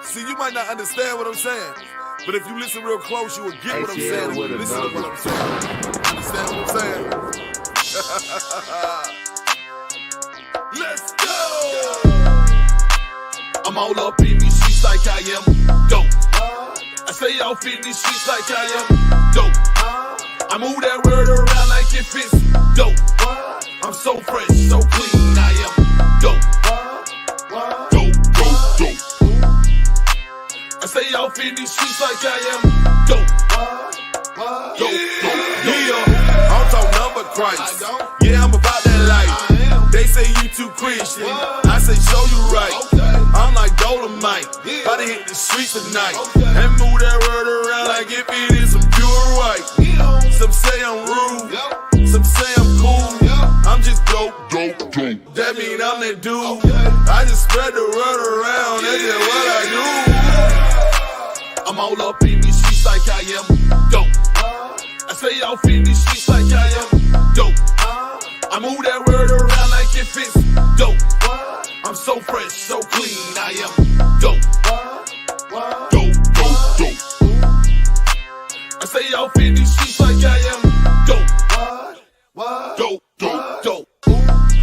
See, you might not understand what I'm saying, but if you listen real close, you will get what I'm saying. If you listen to what I'm saying, understand what I'm saying? Let's go! I'm all up in these streets like I am dope. I stay off in these streets like I am dope. I move that word around like if it's dope. I'm so fresh, so clean, I am dope. Dope, dope, dope. I stay off in these streets like I am dope. Dope, dope, yeah. I don't talk number Christ. Yeah, I'm about that life. They say you too Christian. I say show you right. I'm like Dolomite. About to hit the streets tonight and move that word around like if it is some pure white. Some say I'm rude, some say I'm cool. I'm just dope, dope, dope. That mean I'm that dude. I just spread the word around, that's just what I do. I'm all up in these streets like I am dope. I stay off in these streets like I am dope. I move that word around like if it's dope. I'm so fresh, so clean, I am dope. Dope, dope, dope. I stay off in these streets like I am dope. Dope, dope, dope.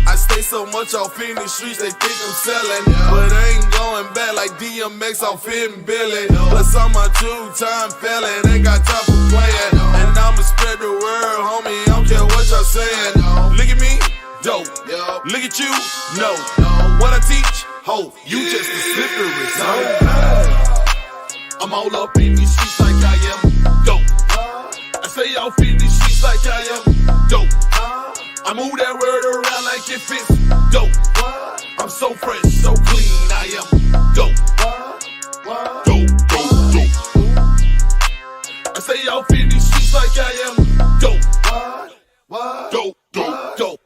I stay so much off in the streets, they think I'm selling, but I ain't going back like DMX off hitting Billy. Plus I'm a two-time felon, ain't got time for playing, and I'ma spread the word, homie, I don't care what y'all saying. Look at me, dope. Look at you, no. What I teach, hope, you just a slippery zone. I'm all up in these streets like I am dope. I stay off in these streets like I am dope. I move that word around like if it's dope. I'm so fresh, so clean, I am dope. Dope, dope, dope. I stay off in these streets like I am dope. Dope, dope, dope.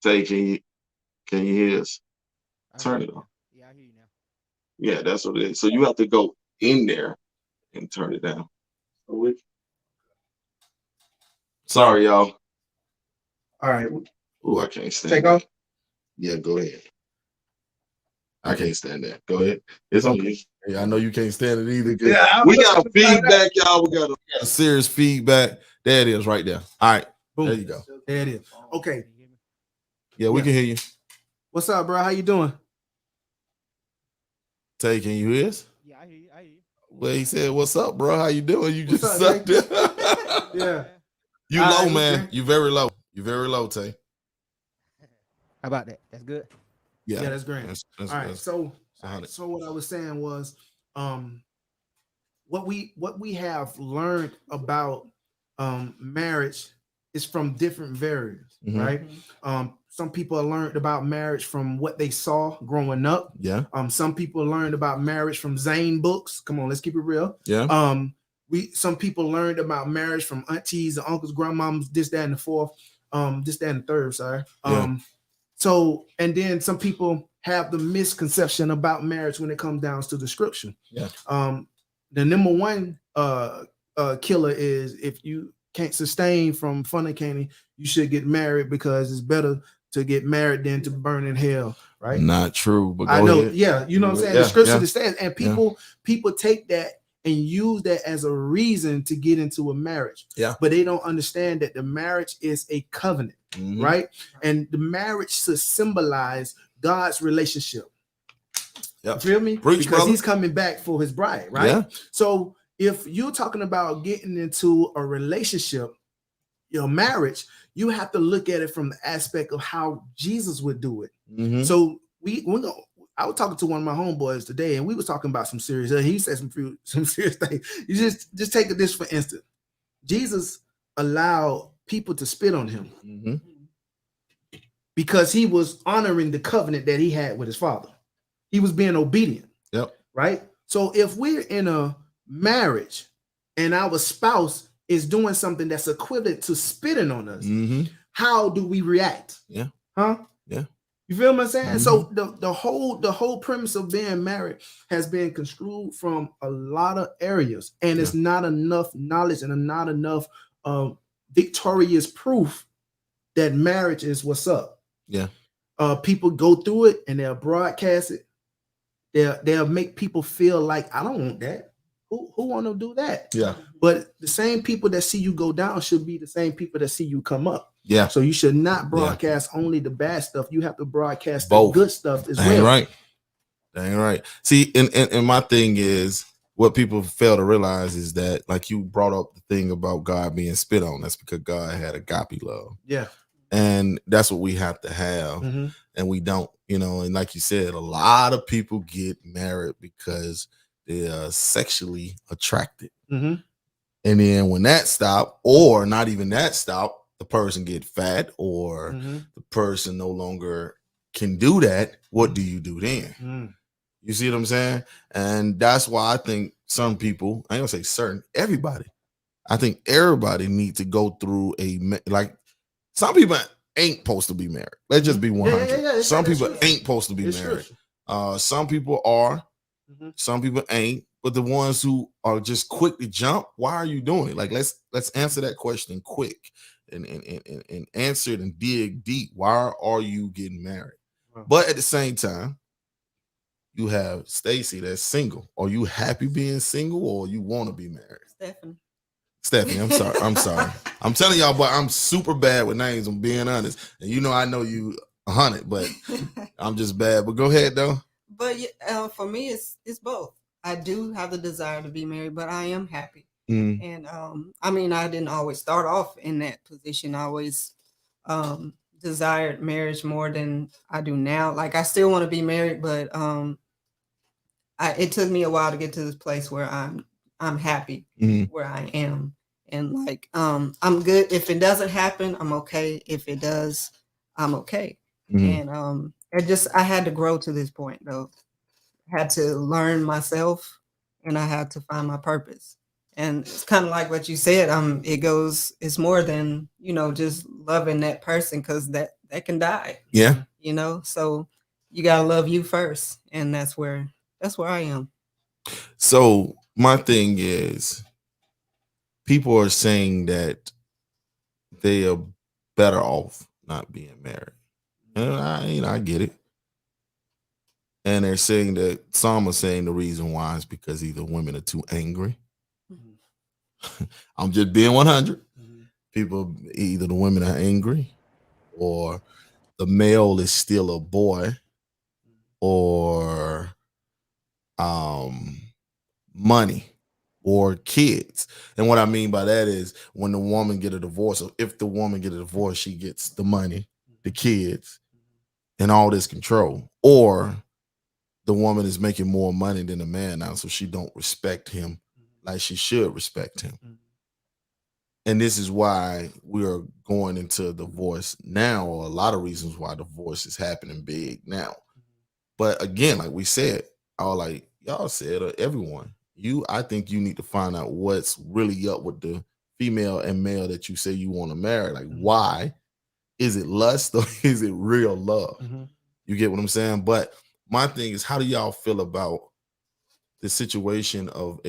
Tay, can you hear us? I hear Turn you it on. now. Yeah, I hear you now. Yeah, that's what it is. So you have to go in there and turn it down. Sorry, y'all. All right, Ooh, I can't stand take that. off. Yeah, go ahead. I can't stand that. Go ahead. It's on you. Yeah, I know you can't stand it either. Yeah, We got a feedback, y'all. We got A serious feedback. There it is, right there. All right, boom. there you go. There it is. Okay, Can you hear me? Yeah, we Yeah. can hear you. what's up, bro? How you doing? Tay, can you hear us? Yeah, I hear you. I hear you. Well, he said, "What's up, bro? How you doing?" You What's just up, sucked it. Yeah. You All low, right, man. okay. You very low. You very low, Tay. How about that? That's good. Yeah, Yeah, that's great. That's, All right, that's so 100. so what I was saying was, um, what we have learned about marriage is from different variables, Mhm. right? Some people learned about marriage from what they saw growing up. Yeah, Some people learned about marriage from Zane books. Come on, let's keep it real. yeah, Some people learned about marriage from aunties and uncles, grandmoms, this, that, and the fourth, this, that, and the third. Sorry. Yeah. So, and then some people have the misconception about marriage when it comes down to the scripture. Yeah. The number one killer is if you can't sustain from fornicating, you should get married because it's better to get married than to burn in hell, right? Not true, but go I know, ahead. yeah, you know what I'm saying? Yeah, The scripture yeah. that says, and people take that and use that as a reason to get into a marriage. Yeah. But they don't understand that the marriage is a covenant, Mhm. right? And the marriage should symbolize God's relationship. Yep. You feel me? Preach, because brother. he's coming back for his bride, right? Yeah. So if you're talking about getting into a relationship, your marriage, you have to look at it from the aspect of how Jesus would do it. Mhm. So I was talking to one of my homeboys today, and we was talking about some serious. He said some serious things. You just take this for instance. Jesus allowed people to spit on him Mhm. because he was honoring the covenant that he had with his father. He was being obedient. Yep. Right. So if we're in a marriage and our spouse is doing something that's equivalent to spitting on us, Mhm. how do we react? Yeah. Huh? Yeah. You feel what I'm saying? Mhm. So the whole premise of being married has been construed from a lot of areas, and it's not enough knowledge and not enough victorious proof that marriage is what's up. Yeah. People go through it and they'll broadcast it. They'll make people feel like I don't want that. Who want to do that? Yeah. But the same people that see you go down should be the same people that see you come up. Yeah. So you should not broadcast only the bad stuff. You have to broadcast Both. the good stuff as That well. ain't right. That ain't right. See, and my thing is what people fail to realize is that, like you brought up the thing about God being spit on. That's because God had agape love. Yeah. And that's what we have to have. Mm-hmm. And we don't, and like you said, a lot of people get married because they are sexually attracted. Mm-hmm. And then when that stop, or not even that stop, the person get fat or the person no longer can do that. What do you do then? Mm-hmm. You see what I'm saying? And that's why I think some people, I ain't gonna say certain, everybody, I think everybody needs to go through like some people ain't supposed to be married. Let's just be 100. Yeah, some people true. ain't supposed to be It's married. true. Some people are, some people ain't. But the ones who are just quick to jump, why are you doing it? Like let's answer that question quick and answer it and dig deep. Why are you getting married? But at the same time, you have Stacy that's single. Are you happy being single or you want to be married? Stephanie, I'm sorry. I'm sorry. I'm telling y'all, but I'm super bad with names. I'm being honest. And I know you 100, but I'm just bad. But go ahead though. But for me, it's both. I do have the desire to be married, but I am happy. And I mean, I didn't always start off in that position. I always desired marriage more than I do now. Like I still want to be married, but it took me a while to get to this place where I'm happy where I am. And like I'm good. If it doesn't happen, I'm okay. If it does, I'm okay. And I had to grow to this point though. Had to learn myself and I had to find my purpose. And it's kind of like what you said, it's more than, just loving that person, because they can die. Yeah. You know, so you gotta love you first, and that's where I am. So my thing is, people are saying that they are better off not being married, and I get it. And they're saying that some are saying the reason why is because either women are too angry. I'm just being 100. People, either the women are angry, or the male is still a boy, or money, or kids. And what I mean by that is, when the woman get a divorce, or if the woman get a divorce, she gets the money, the kids, and all this control. Or the woman is making more money than the man now, so she don't respect him like she should respect him. And this is why we are going into divorce now, or a lot of reasons why divorce is happening big now. But again, like we said, like y'all said, everyone, I think you need to find out what's really up with the female and male that you say you want to marry. Like, why? Is it lust or is it real love? You get what I'm saying? But my thing is, how do y'all feel about the situation of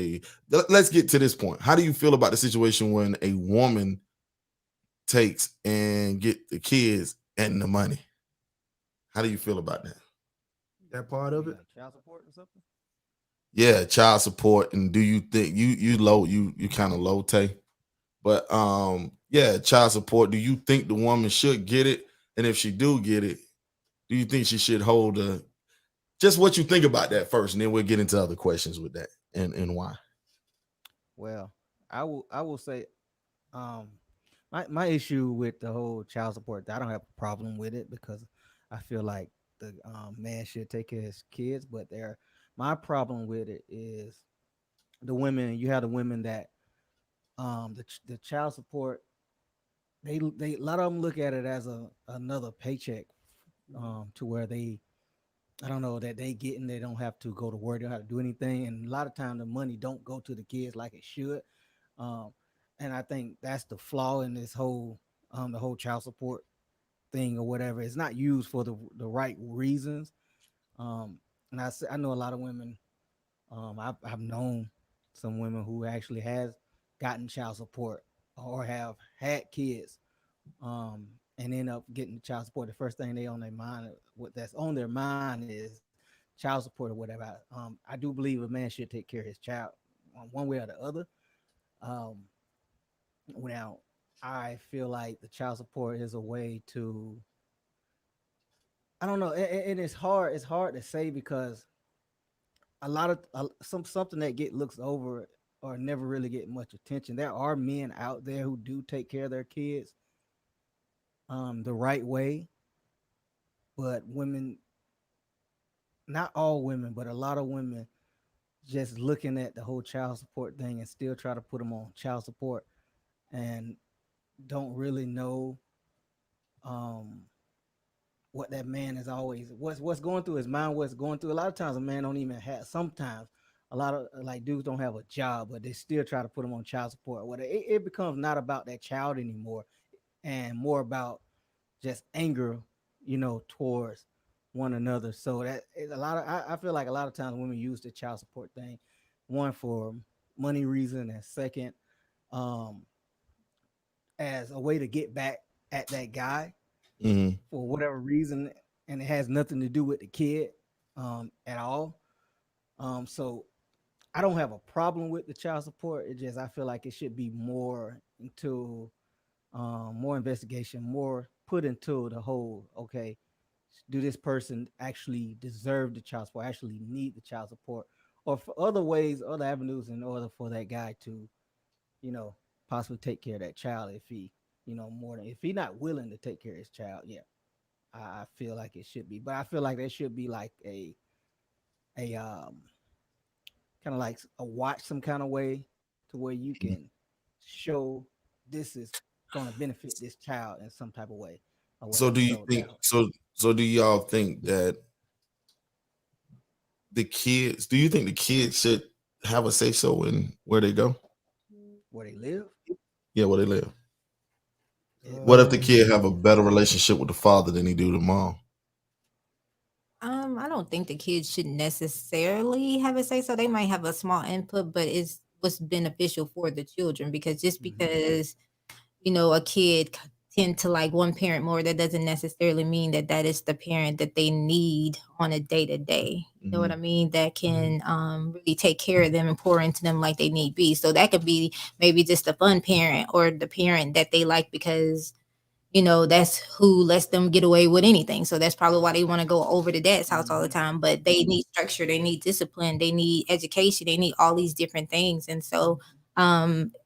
let's get to this point. How do you feel about the situation when a woman takes and get the kids and the money? How do you feel about that? That part of it. Child support or something? Yeah, child support. And do you think you low, you kind of low, Tay? But yeah, child support. Do you think the woman should get it? And if she do get it, do you think she should hold just what you think about that first, and then we'll get into other questions with that and why. Well, I will say, um, my issue with the whole child support, I don't have a problem with it because I feel like the man should take care of his kids. But my problem with it is the women. You have the women that the child support. They a lot of them look at it as another paycheck, to where I don't know, that they get and they don't have to go to work, they don't have to do anything, and a lot of time the money don't go to the kids like it should. Um, and I think that's the flaw in this whole the whole child support thing or whatever. It's not used for the right reasons. Um, and I know a lot of women. I've known some women who actually has gotten child support or have had kids, and end up getting child support. The first thing they on their mind, what that's on their mind is child support or whatever. I do believe a man should take care of his child, one way or the other. Um, now, I feel like the child support is a way to. I don't know. It is hard. It's hard to say because a lot of something that get looks over or never really get much attention. There are men out there who do take care of their kids the right way, but women, not all women, but a lot of women just looking at the whole child support thing and still try to put them on child support and don't really know um what that man is always what's going through his mind, what's going through. A lot of times a man don't even have, sometimes a lot of like dudes don't have a job, but they still try to put them on child support. What it becomes not about that child anymore and more about just anger, towards one another. So that is a lot of, I feel like a lot of times women use the child support thing, one for money reason, and second, um, as a way to get back at that guy for whatever reason, and it has nothing to do with the kid at all. So I don't have a problem with the child support. It just I feel like it should be more into more investigation, more put into the whole. Okay, do this person actually deserve the child support? Actually need the child support, or for other ways, other avenues, in order for that guy to, you know, possibly take care of that child if he, more than if he not willing to take care of his child. Yeah, I feel like it should be, but I feel like there should be like a kind of like a watch some kind of way to where you can show this is going to benefit this child in some type of way or So whatever. do you So think that so do y'all think that do you think the kids should have a say so in where they go? where they live. Yeah, where they live. What if the kid have a better relationship with the father than he do the mom? I don't think the kids should necessarily have a say so. They might have a small input, but it's what's beneficial for the children because just because a kid tend to like one parent more, that doesn't necessarily mean that that is the parent that they need on a day to day. You know what I mean? That can really take care of them and pour into them like they need be. So that could be maybe just a fun parent or the parent that they like because that's who lets them get away with anything. So that's probably why they want to go over to dad's house all the time. But they need structure, they need discipline, they need education, they need all these different things. And so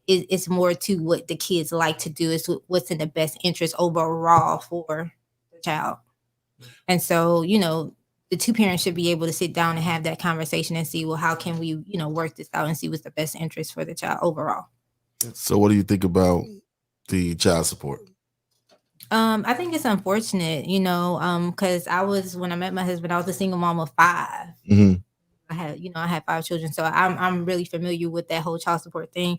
it's more to what the kids like to do, is what's in the best interest overall for the child. And so, the two parents should be able to sit down and have that conversation and see, well, how can we, work this out and see what's the best interest for the child overall. So what do you think about the child support? I think it's unfortunate, because when I met my husband, I was a single mom of 5. I had 5 children, so I'm really familiar with that whole child support thing.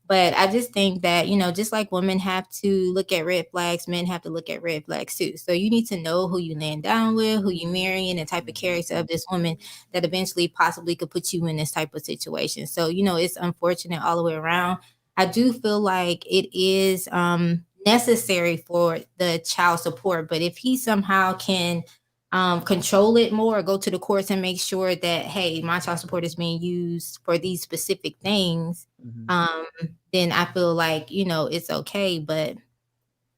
But I just think that, just like women have to look at red flags, men have to look at red flags too. So you need to know who you laying down with, who you marrying, and the type of character of this woman that eventually possibly could put you in this type of situation. So, it's unfortunate all the way around. I do feel like it is necessary for the child support, but if he somehow can control it more or go to the courts and make sure that, hey, my child support is being used for these specific things, then I feel like, it's okay. But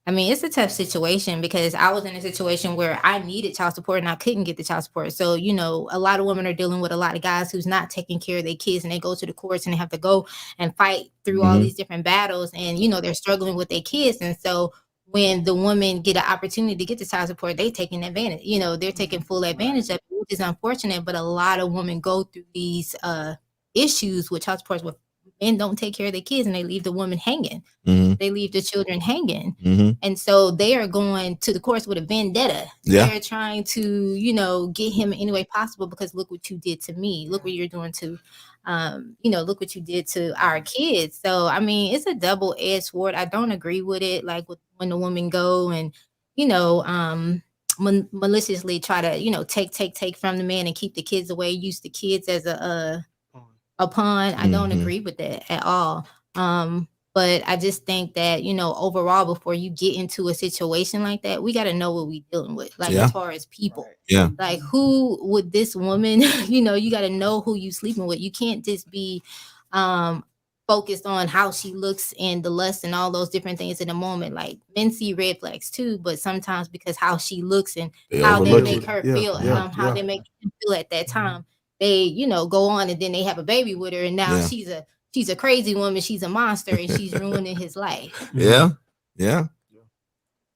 I mean, it's a tough situation because I was in a situation where I needed child support and I couldn't get the child support. So, a lot of women are dealing with a lot of guys who's not taking care of their kids, and they go to the courts and they have to go and fight through all these different battles, and, they're struggling with their kids. And so when the women get an opportunity to get the child support, they taking advantage, they're taking full advantage of it, which is unfortunate. But a lot of women go through these issues with child support where men don't take care of their kids and they leave the woman hanging. They leave the children hanging. And so they are going to the courts with a vendetta. They're trying to, get him any way possible because look what you did to me. Look what you're doing to, look what you did to our kids. So, I mean, it's a double-edged sword. I don't agree with it. Like when the women go and, maliciously try to, take from the man and keep the kids away, use the kids as a pawn. I don't agree with that at all. But I just think that, overall, before you get into a situation like that, we got to know what we're dealing with, like as far as people. Like who would this woman, you got to know who you sleeping with. You can't just be focused on how she looks and the lust and all those different things in the moment. Like men see red flags too, but sometimes because how she looks and how they make her feel, how they make him feel at that time, they, go on and then they have a baby with her, and now she's a crazy woman, she's a monster, and she's ruining his life. Yeah.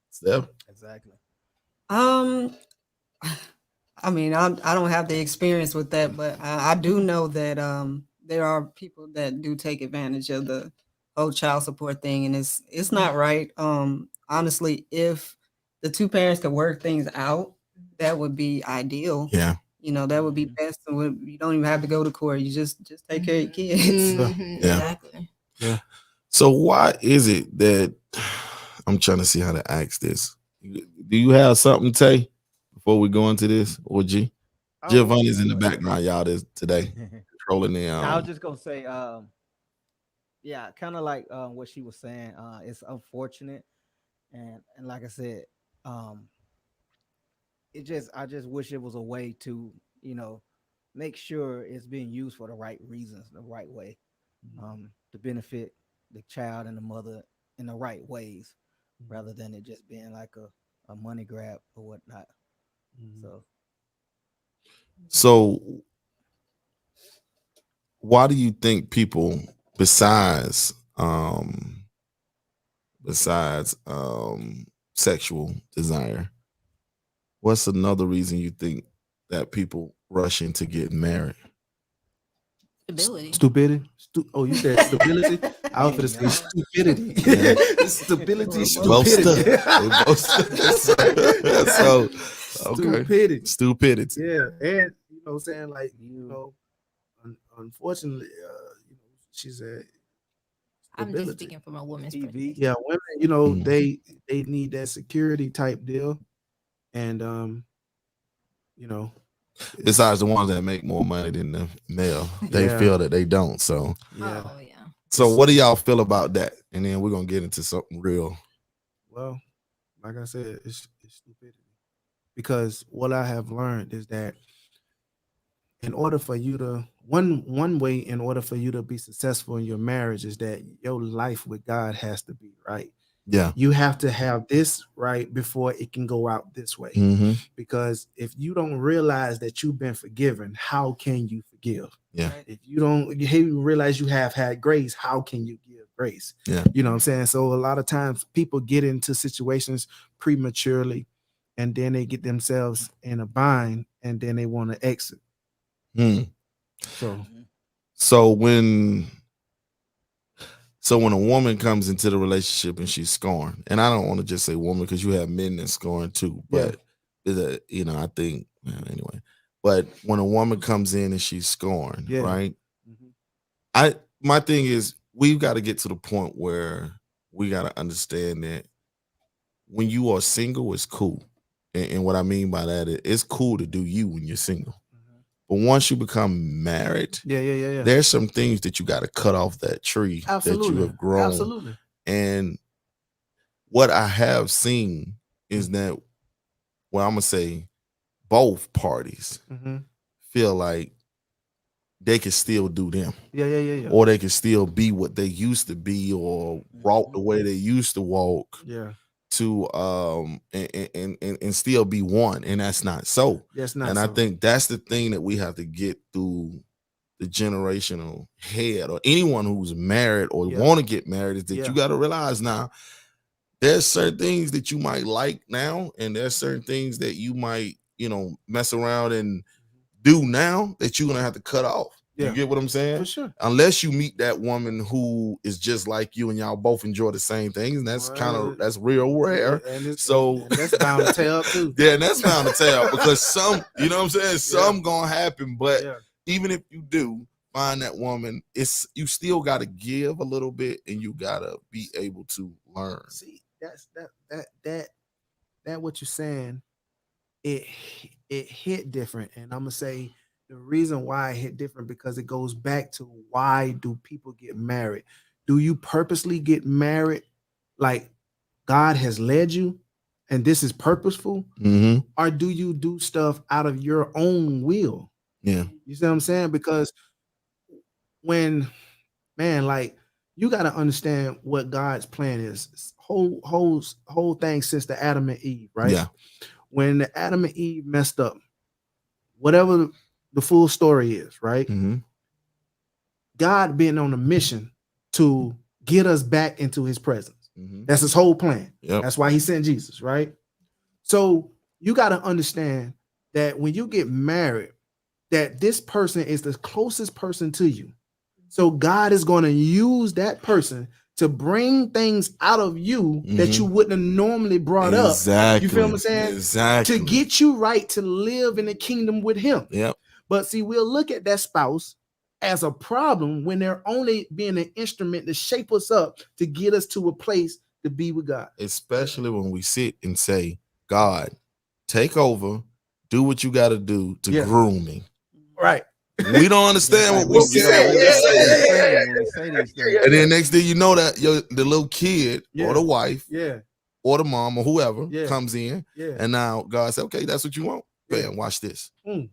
Steph? Exactly. I mean, I don't have the experience with that, but I do know that there are people that do take advantage of the whole child support thing, and it's not right. Honestly, if the two parents could work things out, that would be ideal. Yeah. That would be best. And you don't even have to go to court. You just take care of your kids. Exactly. Yeah. So why is it that I'm trying to see how to ask this? Do you have something, Tay, before we go into this? Or G? Giovanni's in the background, y'all, today. Controlling the I was just gonna say, kind of like what she was saying. It's unfortunate, and like I said, I just wish it was a way to, make sure it's being used for the right reasons, the right way, to benefit the child and the mother in the right ways, rather than it just being like a money grab or whatnot. So why do you think people besides sexual desire, what's another reason you think that people rush into getting married? Stability. Stupidity. You said stability? I was going to say stupidity. Stability, stupidity. So, okay. Stupidity. Yeah, and saying like, unfortunately, she said I'm just stability. speaking from a woman's TV. perspective. Yeah, women, you know, Mhm. they need that security type deal, and you know, Besides the ones that make more money than the male, they Yeah. feel that they don't. So, yeah. Oh yeah. so what do y'all feel about that? And then we're gonna get into something real. Well, like I said, it's stupidity. Because what I have learned is that in order for you to one way in order for you to be successful in your marriage is that your life with God has to be right. Yeah. You have to have this right before it can go out this way. Mm-hmm. Because if you don't realize that you've been forgiven, how can you forgive? Yeah. Right. If you don't realize you have had grace, how can you give grace? Yeah. You know what I'm saying? So a lot of times people get into situations prematurely and then they get themselves in a bind and then they want to exit. Hmm. So So when a woman comes into the relationship and she's scorned, and I don't want to just say woman because you have men that scorn too, Yeah. but I think anyway. But when a woman comes in and she's scorned, Yeah. right? Mhm. My thing is we've got to get to the point where we got to understand that when you are single, it's cool. And what I mean by that is it's cool to do you when you're single. But once you become married, Yeah. there's some things that you got to cut off that tree that you Absolutely. have grown. Absolutely. And what I have seen Mm-hmm. is that, well, I'm gonna say both parties Mhm. feel like they can still do them, Yeah. or they can still be what they used to be, or walk the way they used to walk, Yeah. to and still be one, and that's not so. That's not And I so. think that's the thing that we have to get through the generational head, or anyone who's married or Yeah. want to get married, is that Yeah. you got to realize now there's certain things that you might like now, and there's certain things that you might mess around and do now that you're gonna have to cut off. Yeah. You get what I'm saying? For sure. Unless you meet that woman who is just like you and y'all both enjoy the same things, and that's that's real rare. And it's, So and that's bound to tear up too. yeah, and that's bound to tell because some, you know what I'm saying, some Yeah. gonna happen. But Yeah. even if you do find that woman, you still gotta give a little bit, and you gotta be able to learn. See, that's that what you're saying, it hit different. And I'm gonna say the reason why it hit different because it goes back to why do people get married? Do you purposely get married like God has led you and this is purposeful? Mm-hmm. Or do you do stuff out of your own will? Yeah. You see what I'm saying? Because when man, like you got to understand what God's plan is. Whole thing since the Adam and Eve, right? Yeah. When the Adam and Eve messed up, whatever the full story is, right? Mm-hmm. God being on a mission to get us back into his presence. Mm-hmm. That's his whole plan. Yep. That's why he sent Jesus, right? So you got to understand that when you get married, that this person is the closest person to you. So God is going to use that person to bring things out of you that you wouldn't have normally brought up. You feel what I'm saying? Exactly. To get you right to live in the kingdom with him. Yep. But see, we'll look at that spouse as a problem when they're only being an instrument to shape us up to get us to a place to be with God. Especially when we sit and say, God, take over, do what you got to do to groom me. Right. We don't understand Like what we we don't say. understand when we say these things. And then next thing you know, that the little kid or the wife Yeah. or the mom or whoever Yeah. comes in, Yeah. and now God said, okay, that's what you want. Bam, watch this. Mm.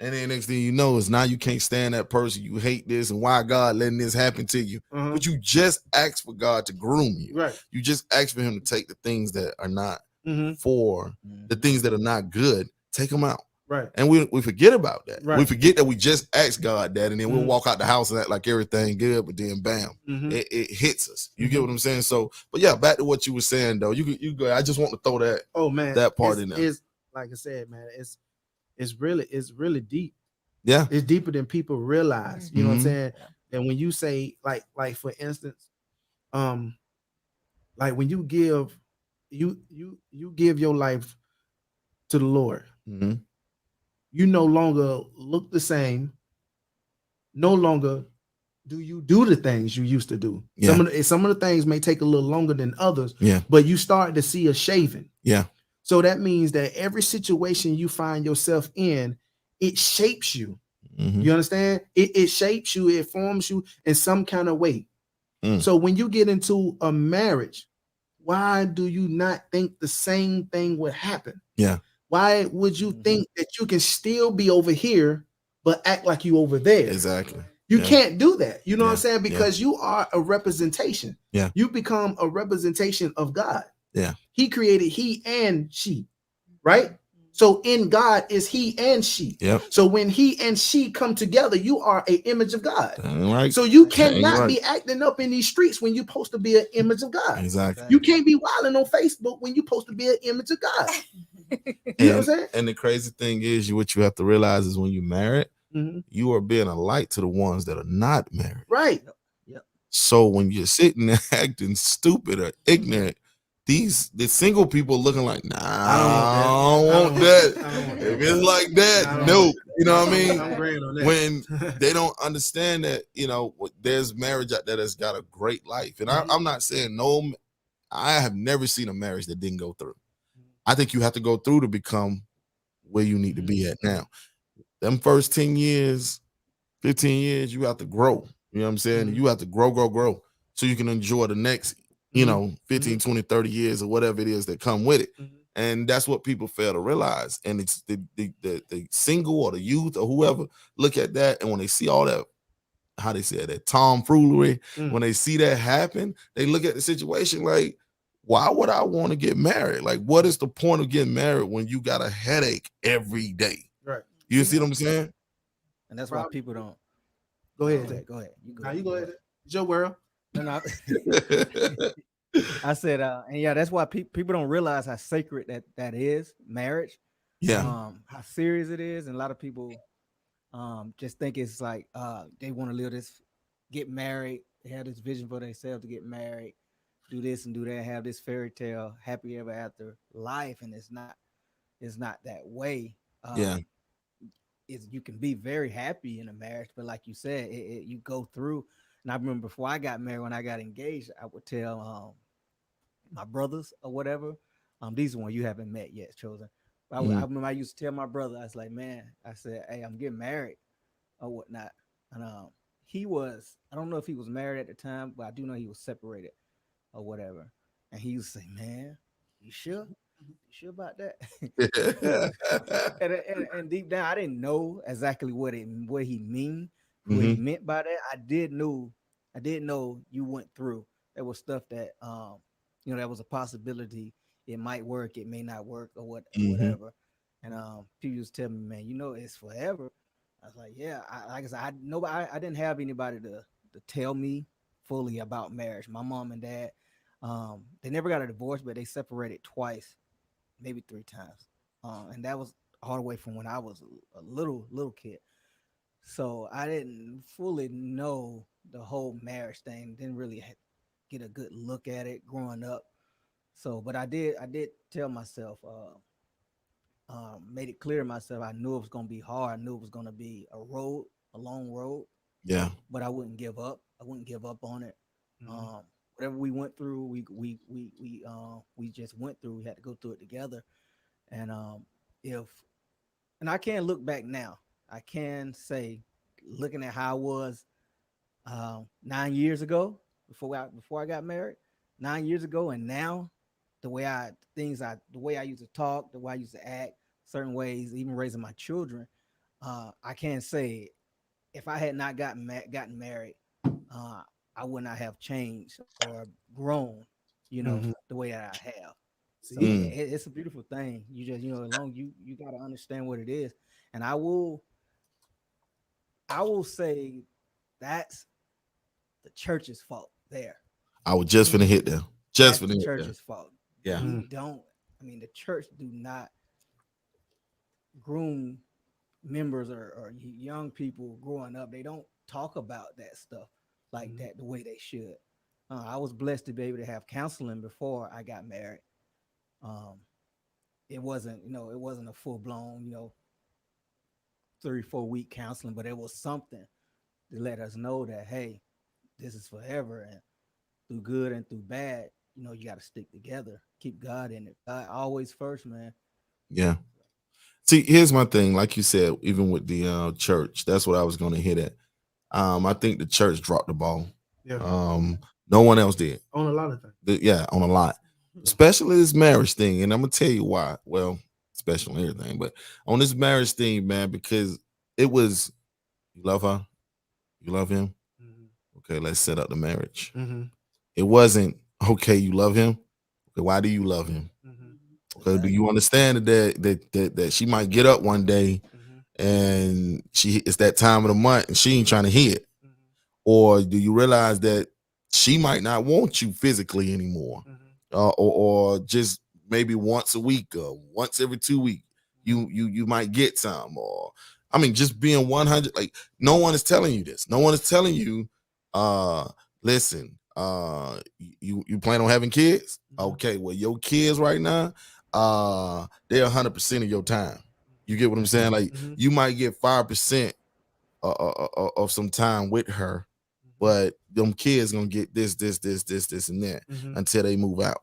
And then next thing you know is now you can't stand that person. You hate this, and why God letting this happen to you? But you just asked for God to groom you. Right. You just asked for him to take the things that are not Mhm. for the things that are not good, take them out. Right. And we forget about that. Right. We forget that we just asked God that, and then we'll Mhm. walk out the house and act like everything good, but then bam, Mhm. it hits us. You get what I'm saying? So, but yeah, back to what you were saying though. You go. I just want to throw that. Oh man, that part in there. Is like I said, man, it's really deep. Yeah. It's deeper than people realize. You know what I'm Mhm. saying? And when you say like for instance, like when you give your life to the Lord, Mhm. you no longer look the same, no longer do you do the things you used to do? Yeah. Some of the things may take a little longer than others, Yeah. but you start to see a shaving. Yeah. So that means that every situation you find yourself in, it shapes you. You understand? It shapes you, it forms you in some kind of way. So when you get into a marriage, why do you not think the same thing would happen? Yeah. Why would you think that you can still be over here but act like you over there? Exactly. You can't do that. You know what I'm Yeah. saying? Because you are a representation. Yeah. You become a representation of God. Yeah. He created he and she, right? So in God is he and she. Yep. So when he and she come together, you are an image of God. Right. So you Dang cannot right. be acting up in these streets when you're supposed to be an image of God. Exactly. You can't be wilding on Facebook when you're supposed to be an image of God. You know what I'm saying? And the crazy thing is, what you have to realize is when you're married, you are being a light to the ones that are not married. Right. Yep. So when you're sitting there acting stupid or ignorant, the single people looking like, nah, I don't want that. If it's like that, no. You know what I mean? I'm agreeing on that. When they don't understand that, there's marriage out there that's got a great life. And I'm not saying no, I have never seen a marriage that didn't go through. I think you have to go through to become where you need to be at now. Them first 10 years, 15 years, you have to grow. You know what I'm saying? You have to grow so you can enjoy the next, 15, 20, 30 years or whatever it is that come with it. And that's what people fail to realize. And it's the single or the youth or whoever look at that, and when they see all that, how they say that tomfoolery, when they see that happen, they look at the situation like, why would I want to get married? Like, what is the point of getting married when you got a headache every day? Right. You see what I'm saying? And that's why people don't. Go ahead. Go ahead. You go ahead. It's your world. No. I said, and yeah, that's why people don't realize how sacred that is, marriage. Yeah. How serious it is, and a lot of people just think it's like they want to live this, get married, they have this vision for themselves to get married, do this and do that, have this fairy tale happy ever after life, and it's not that way. Yeah. You can be very happy in a marriage, but like you said, you go through. And I remember before I got married, when I got engaged, I would tell my brothers or whatever. These are one you haven't met yet, chosen. I remember I used to tell my brother, I was like, man, I said, hey, I'm getting married or whatnot. And he was, I don't know if he was married at the time, but I do know he was separated or whatever. And he used to say, man, you sure? You sure about that? and deep down, I didn't know exactly what he meant by that. I did know you went through. There was stuff that that was a possibility. It might work, it may not work, or whatever. And people used to tell me, man, it's forever. I was like, yeah. Like I said, I didn't have anybody to tell me fully about marriage. My mom and dad, they never got a divorce, but they separated twice, maybe 3 times. And that was all the way from when I was a little kid. So I didn't fully know the whole marriage thing. Didn't really get a good look at it growing up. So, but I did tell myself, made it clear to myself, I knew it was going to be hard. I knew it was going to be a long road. Yeah. But I wouldn't give up. I wouldn't give up on it. Whatever we went through, we just went through. We had to go through it together. And and I can't look back now. I can say, looking at how I was 9 years ago before I got married, 9 years ago, and now the way I used to talk, the way I used to act, certain ways, even raising my children, I can't say if I had not gotten married, I would not have changed or grown, the way that I have. So it's a beautiful thing. You just, as long as you got to understand what it is. And I will say that's the church's fault there. I was just finna hit there. That's the church's fault. Yeah. The church do not groom members or young people growing up. They don't talk about that stuff like that the way they should. I was blessed to be able to have counseling before I got married. It wasn't a full blown, 3-4 week counseling, but it was something to let us know that, hey, this is forever, and through good and through bad, you got to stick together, keep God in it. God always first, man. Yeah. See, here's my thing. Like you said, even with the church, that's what I was going to hit at. I think the church dropped the ball. Yeah. No one else did. On a lot of things. Yeah, on a lot, especially this marriage thing. And I'm gonna tell you why. Well, especially on everything, but on this marriage thing, man, because it was, you love her, you love him. Okay, let's set up the marriage. It wasn't, okay, you love him. Okay, why do you love him? Okay, do you understand that she might get up one day and it's that time of the month and she ain't trying to hear it? Or do you realize that she might not want you physically anymore? Or just maybe once a week or once every 2 weeks, you might get some. Or I mean, just being 100, like, no one is telling you this. No one is telling you, listen, you plan on having kids? Okay, well, your kids right now, they're 100% of your time. You get what I'm saying? Like, you might get 5% of some time with her, but them kids gonna get this, and that until they move out.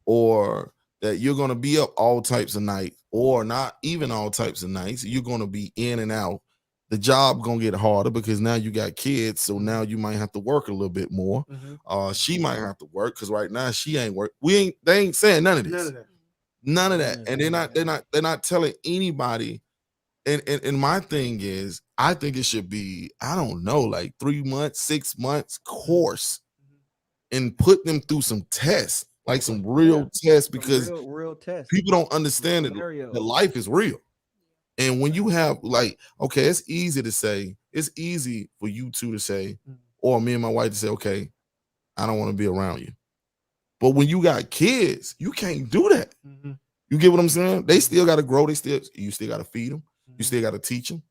Or that you're gonna be up all types of nights, or not even all types of nights. You're gonna be in and out. The job gonna get harder because now you got kids, so now you might have to work a little bit more. She might have to work because right now she ain't work. They ain't saying none of this. None of that. And they're not telling anybody. And my thing is, I think it should be, I don't know, like 3 months, 6 months course, and put them through some tests, like some real tests, because real tests. people don't understand that life is real. And when you have, like, okay, it's easy for you two to say, or me and my wife to say, okay, I don't want to be around you. But when you got kids, you can't do that. You get what I'm saying? They still got to grow. You still got to feed them. You still got to teach them.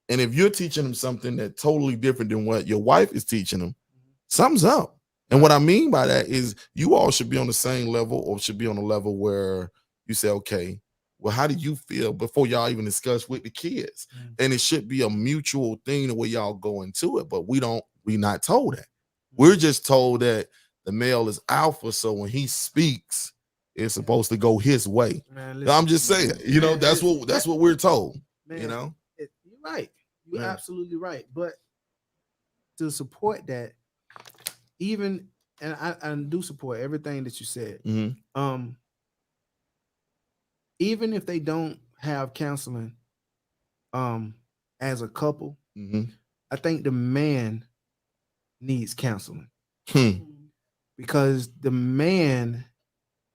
And if you're teaching them something that's totally different than what your wife is teaching them, something's up. And what I mean by that is you all should be on the same level, or should be on a level where you say, okay, well, how do you feel before y'all even discuss with the kids? And it should be a mutual thing the way y'all go into it. But we're not told that. We're just told that the male is alpha. So when he speaks, it's supposed to go his way. Man, listen, I'm just saying, that's what we're told. Man, you're right. You're absolutely right. But to support that, even, and I do support everything that you said. Even if they don't have counseling as a couple, I think the man needs counseling. Because the man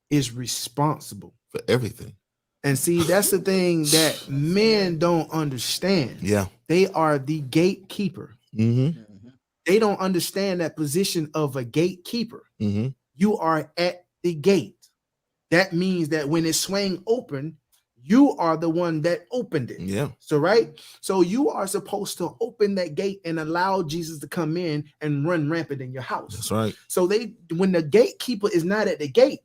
is responsible for everything. And see, that's the thing that men don't understand. Yeah. They are the gatekeeper. They don't understand that position of a gatekeeper. You are at the gate. That means that when it swung open, you are the one that opened it. Yeah. So, right? So you are supposed to open that gate and allow Jesus to come in and run rampant in your house. That's right. So when the gatekeeper is not at the gate,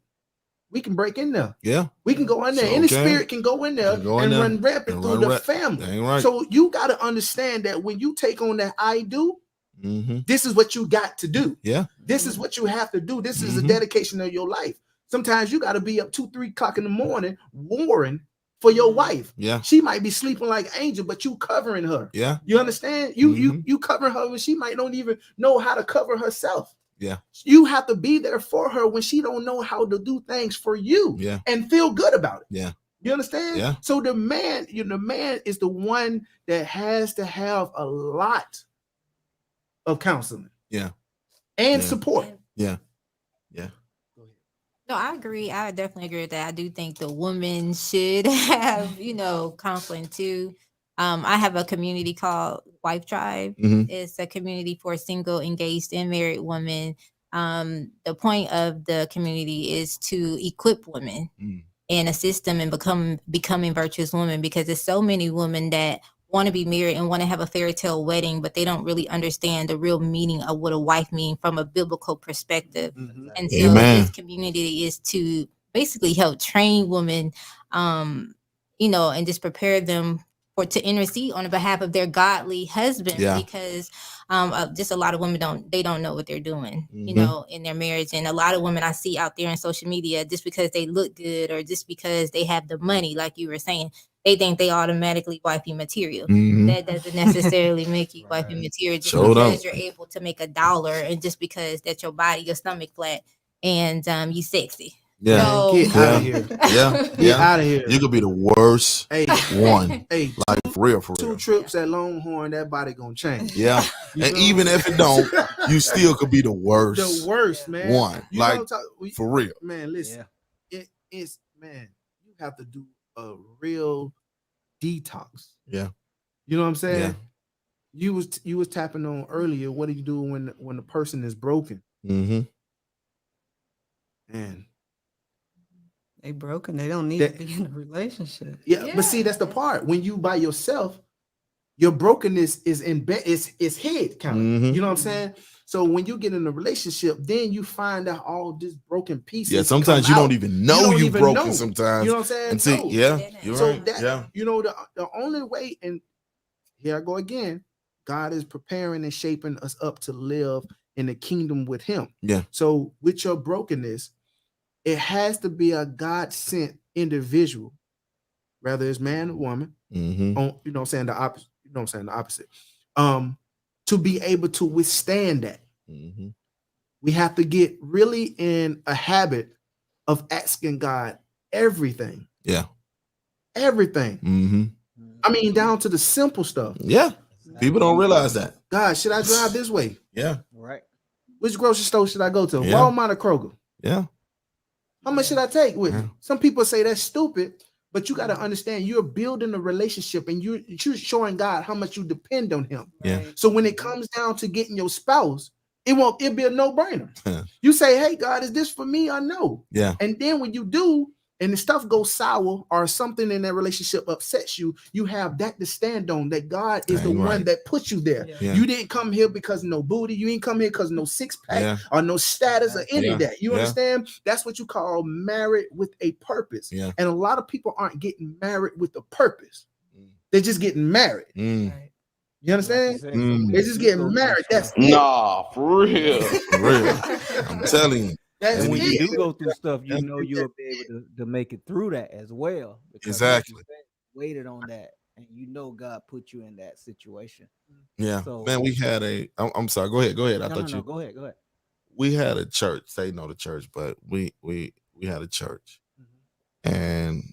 we can break in there. Yeah. We can go in there. Any spirit can go in there and run rampant through the family. Right. So you got to understand that when you take on that I do, this is what you got to do. Yeah. This is what you have to do. This is a dedication of your life. Sometimes you got to be up 2, 3 o'clock in the morning warring for your wife. Yeah. She might be sleeping like an angel, but you covering her. Yeah. You understand? You cover her when she might don't even know how to cover herself. Yeah. You have to be there for her when she don't know how to do things for you. Yeah. And feel good about it. Yeah. You understand? Yeah. So the man is the one that has to have a lot of counseling. Yeah. And support. Yeah. Yeah. No, I agree. I definitely agree with that. I do think the woman should have, counseling too. I have a community called Wife Tribe. It's a community for single, engaged, and married women. The point of the community is to equip women and assist them in becoming virtuous women, because there's so many women that want to be married and want to have a fairy tale wedding, but they don't really understand the real meaning of what a wife means from a biblical perspective. And so this community is to basically help train women, and just prepare them to intercede on the behalf of their godly husbands, because just a lot of women don't know what they're doing, you know, in their marriage. And a lot of women I see out there in social media, just because they look good or just because they have the money, like you were saying, they think they automatically wifey material. That doesn't necessarily make you wifey material just because you're able to make $1 and just because that your body, your stomach flat and you sexy. Yeah. So, Get out of here. Get out of here. You could be the worst one. Hey, like for real. 2 trips at Longhorn, that body gonna change. Yeah. And even if it don't, you still could be the worst. The worst, man. One. You like for real. Man, listen. It's man, you have to do a real detox. Yeah. You know what I'm saying? Yeah. You was tapping on earlier. What do you do when the person is broken? Man. They broken. They don't need to be in a relationship. Yeah, but see, that's the part. When you by yourself, your brokenness is it's hid kind of. You know what I'm saying? So when you get in a relationship, then you find out all these broken pieces. Yeah, sometimes you don't even know you broken sometimes. You know what I'm saying? And see, you're so right. That, you know, the only way, and here I go again, God is preparing and shaping us up to live in the kingdom with him. Yeah. So with your brokenness, it has to be a God-sent individual, whether it's man or woman, on, you know what I'm saying, the opposite, you know what I'm saying, the opposite, to be able to withstand that. We have to get really in a habit of asking God everything. Yeah. Everything. I mean, down to the simple stuff. Yeah. People don't realize that. God, should I drive this way? Yeah. Right. Which grocery store should I go to? Walmart or Kroger? Yeah. How much should I take with me? Some people say that's stupid, but you got to understand you're building a relationship and you're showing God how much you depend on him. Yeah. So when it comes down to getting your spouse, it'll be a no-brainer. You say, hey, God, is this for me or no? Yeah. And then when you do, and the stuff goes sour or something in that relationship upsets you, you have that to stand on, that God is the one that put you there. Yeah. You didn't come here because of no booty. You ain't come here because of no six-pack or no status or any of that. You understand? That's what you call married with a purpose. Yeah. And a lot of people aren't getting married with a purpose. They're just getting married. Right. You understand? They're just getting married. That's for real. For real. I'm telling you. And when you do go through stuff, you know you'll be able to make it through that as well. Exactly. Waited on that, and you know God put you in that situation. Yeah. So, man, we had I'm sorry. Go ahead. I thought you. Go ahead. We had a church. They know the church, but we had a church, and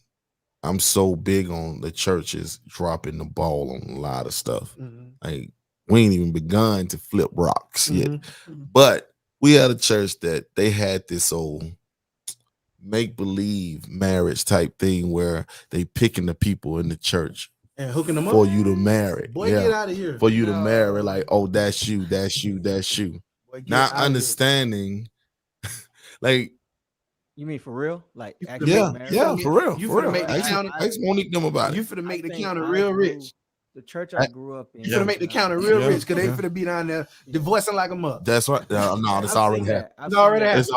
I'm so big on the churches dropping the ball on a lot of stuff. Like we ain't even begun to flip rocks yet, but we had a church that they had this old make-believe marriage type thing where they picking the people in the church and hooking them for up you to marry. Boy, get out of here. For you to marry, like, oh, that's you. Boy, not understanding, like. You mean for real? Like, yeah, for real. You for real. Make Ask Monique them about it. You finna make the counter real rich. The church I grew up in. You finna make the counter real rich because they finna be down there divorcing like a mother. That's right. No, it's already happened. It's already happened.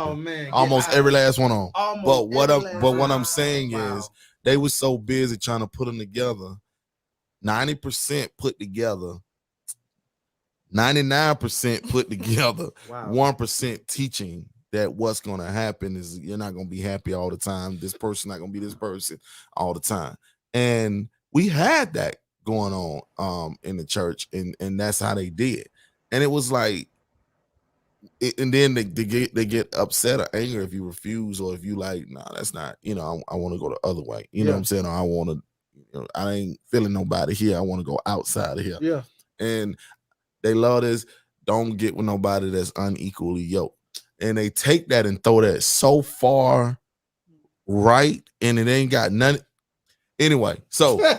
Oh man, almost every last one on. But what I'm saying is they were so busy trying to put them together. 90% put together. 99% put together. 1% teaching that what's going to happen is you're not going to be happy all the time. This person not going to be this person all the time. And we had that going on in the church, and that's how they did. And it was like, and then they get upset or angry if you refuse, or if you like, nah, that's not, I want to go the other way. You know what I'm saying? Or I want to, I ain't feeling nobody here. I want to go outside of here. Yeah. And they love this. Don't get with nobody that's unequally yoked. And they take that and throw that so far right, and it ain't got nothing. Anyway, so bro,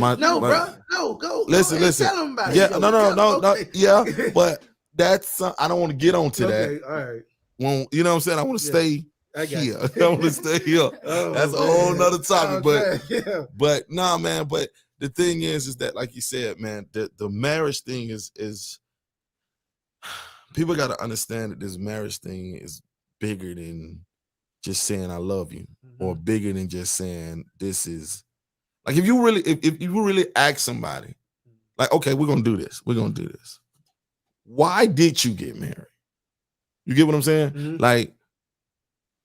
no, go. Listen. Tell them about yeah, it. No, yeah, but that's I don't want to get onto that. All right. When you know what I'm saying, I want to stay here. I want to stay here. That's a whole nother topic, but nah, man. But the thing is that, like you said, man, the marriage thing is people got to understand that this marriage thing is bigger than just saying I love you, or bigger than just saying this is Like if you really ask somebody, like, okay, we're gonna do this. Why did you get married? You get what I'm saying? Mm-hmm. Like,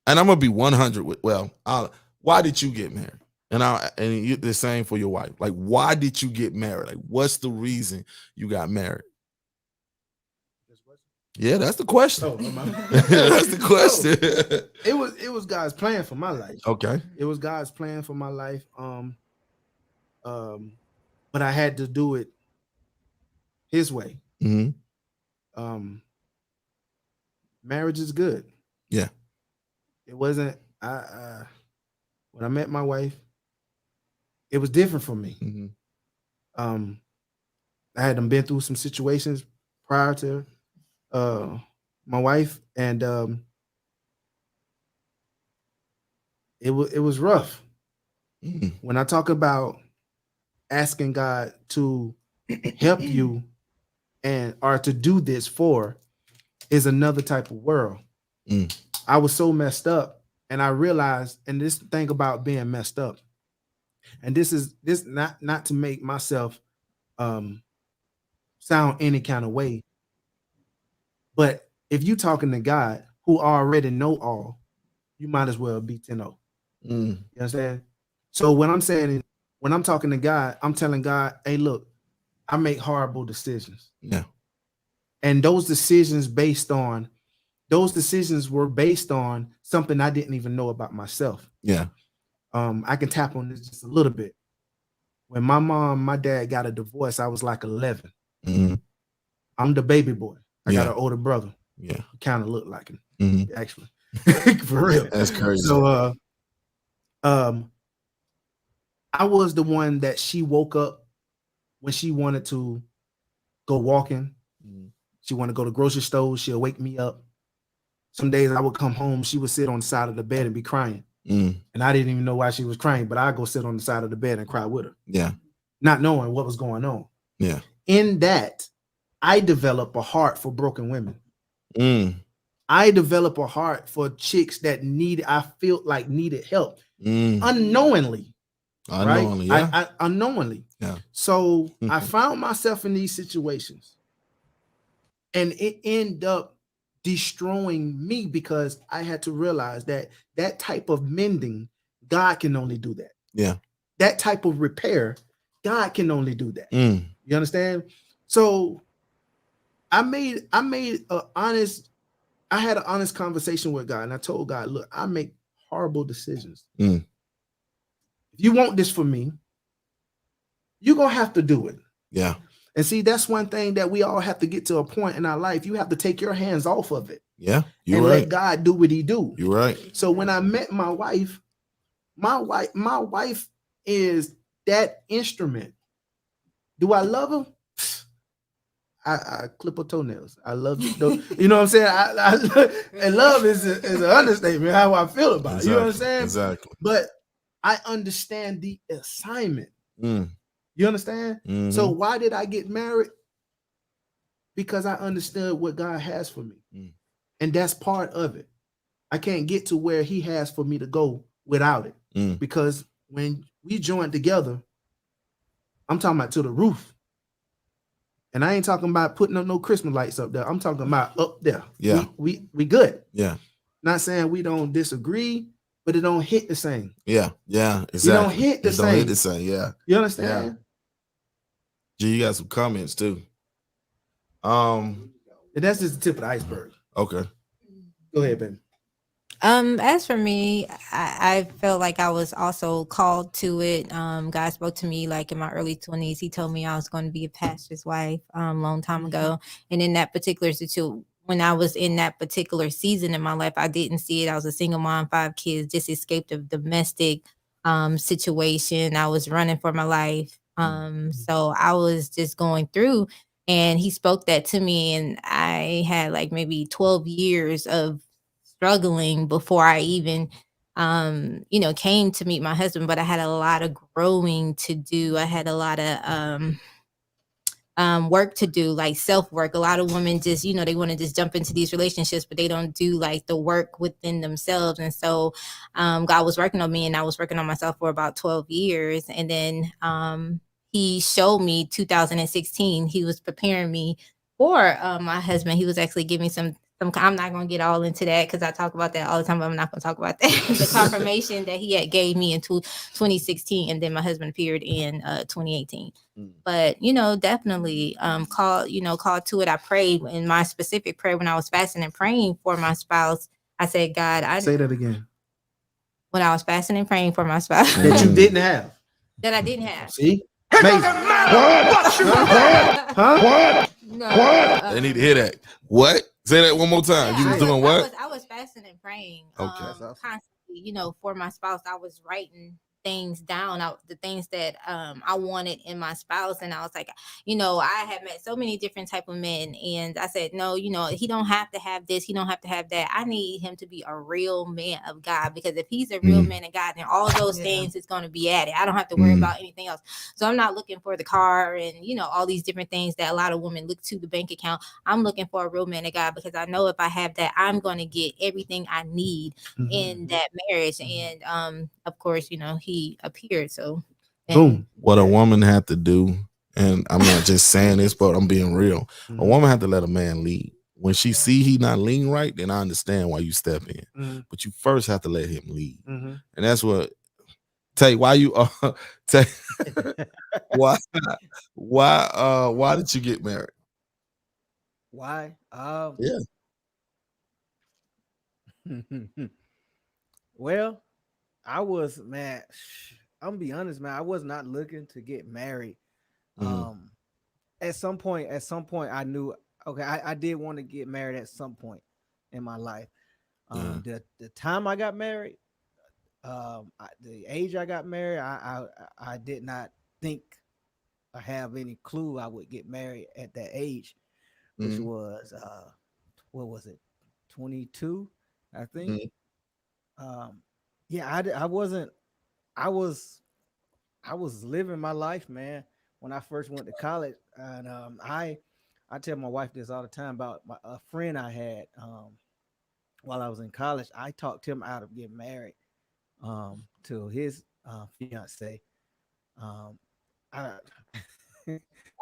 and I'm gonna be 100 with. Why did you get married? And you're the same for your wife. Like, why did you get married? Like, what's the reason you got married? Yeah, that's the question. Oh, that's the question. It was God's plan for my life. Okay. It was God's plan for my life. But I had to do it His way. Mm-hmm. Marriage is good. Yeah. It wasn't. When I met my wife, it was different for me. Mm-hmm. I had been through some situations prior to my wife, and it was rough. Mm-hmm. When I talk about asking God to help you or to do this for, is another type of world. I was so messed up, and I realized, and this thing about being messed up, and this not to make myself sound any kind of way, but if you talking to God who already know all, you might as well be 10-0. You understand? So when I'm talking to God, I'm telling God, hey, look, I make horrible decisions. Yeah. And those decisions were based on something I didn't even know about myself. Yeah. I can tap on this just a little bit. When my dad got a divorce, I was like 11. Mm-hmm. I'm the baby boy. I got an older brother. Yeah. Kind of look like him, actually. For real. That's crazy. So I was the one that she woke up when she wanted to go walking. She wanted to go to grocery stores. She'll wake me up. Some days I would come home. She would sit on the side of the bed and be crying. And I didn't even know why she was crying, but I'd go sit on the side of the bed and cry with her. Yeah. Not knowing what was going on. Yeah. In that, I develop a heart for broken women. I develop a heart for chicks that I feel like needed help. Unknowingly. Unknowingly, right? yeah. Unknowingly. Yeah. So I found myself in these situations, and it ended up destroying me because I had to realize that type of mending, God can only do that. Yeah. That type of repair, God can only do that. Mm. You understand? So I had an honest conversation with God, and I told God, look, I make horrible decisions. Mm. If you want this for me, you're going to have to do it. Yeah. And see, that's one thing that we all have to get to a point in our life. You have to take your hands off of it. Yeah. You're and right. let God do what he do. You're right. So when I met my wife is that instrument. Do I love her? I clip her toenails. I love it. You know what I'm saying? And love is an understatement, how I feel about it. You know what I'm saying? Exactly. But I understand the assignment. Mm. You understand? Mm-hmm. So why did I get married? Because I understood what God has for me. And that's part of it. I can't get to where he has for me to go without it. Because when we joined together, I'm talking about to the roof. And I ain't talking about putting up no Christmas lights up there. I'm talking about up there. Yeah. We good. Yeah. Not saying we don't disagree, but it don't hit the same. Yeah. Yeah. Exactly. It don't hit the same. Don't hit the same. Yeah. You understand? Yeah. G, you got some comments too. And that's just the tip of the iceberg. Okay. Go ahead, baby. As for me, I felt like I was also called to it. God spoke to me like in my early 20s. He told me I was going to be a pastor's wife long time ago. And in that particular situation, when I was in that particular season in my life, I didn't see it. I was a single mom, 5 kids, just escaped a domestic situation. I was running for my life. So I was just going through, and he spoke that to me, and I had like maybe 12 years of struggling before I even came to meet my husband. But I had a lot of growing to do. I had a lot of work to do, like self-work. A lot of women just, they want to just jump into these relationships, but they don't do like the work within themselves. And so God was working on me, and I was working on myself for about 12 years. And then he showed me 2016, he was preparing me for my husband. He was actually giving me some I'm not going to get all into that because I talk about that all the time, but I'm not going to talk about that. The confirmation that he had gave me in 2016, and then my husband appeared in 2018. But definitely call to it. I prayed in my specific prayer when I was fasting and praying for my spouse. I said, God, I say that again. When I was fasting and praying for my spouse That you didn't have. that I didn't have. See? Amazing. What? No, They need to hear that. What? Say that one more time. You was doing what? I was fasting and praying. Okay. Constantly, for my spouse. I was writing things down, the things that I wanted in my spouse. And I was like, I had met so many different type of men, and I said, no, he don't have to have this, he don't have to have that. I need him to be a real man of God, because if he's a real man of God, then all those things is going to be added. I don't have to worry about anything else. So I'm not looking for the car and all these different things that a lot of women look to, the bank account. I'm looking for a real man of God, because I know if I have that, I'm going to get everything I need in that marriage. And of course, he appeared. So boom. What a woman had to do, and I'm not just saying this, but I'm being real. A woman had to let a man lead. When she see he not leading right, then I understand why you step in. But you first have to let him lead. And that's what Tay, why you Tay, why did you get married? Why? Yeah. Well, I was, man, I'm gonna be honest, man. I was not looking to get married. At some point, I knew, okay, I did want to get married at some point in my life. The time I got married, the age I got married, I did not think or have any clue I would get married at that age, which was what was it, 22, I think. Yeah, I wasn't. I was living my life, man, when I first went to college, and I tell my wife this all the time about a friend I had while I was in college. I talked him out of getting married to his fiance. Um, I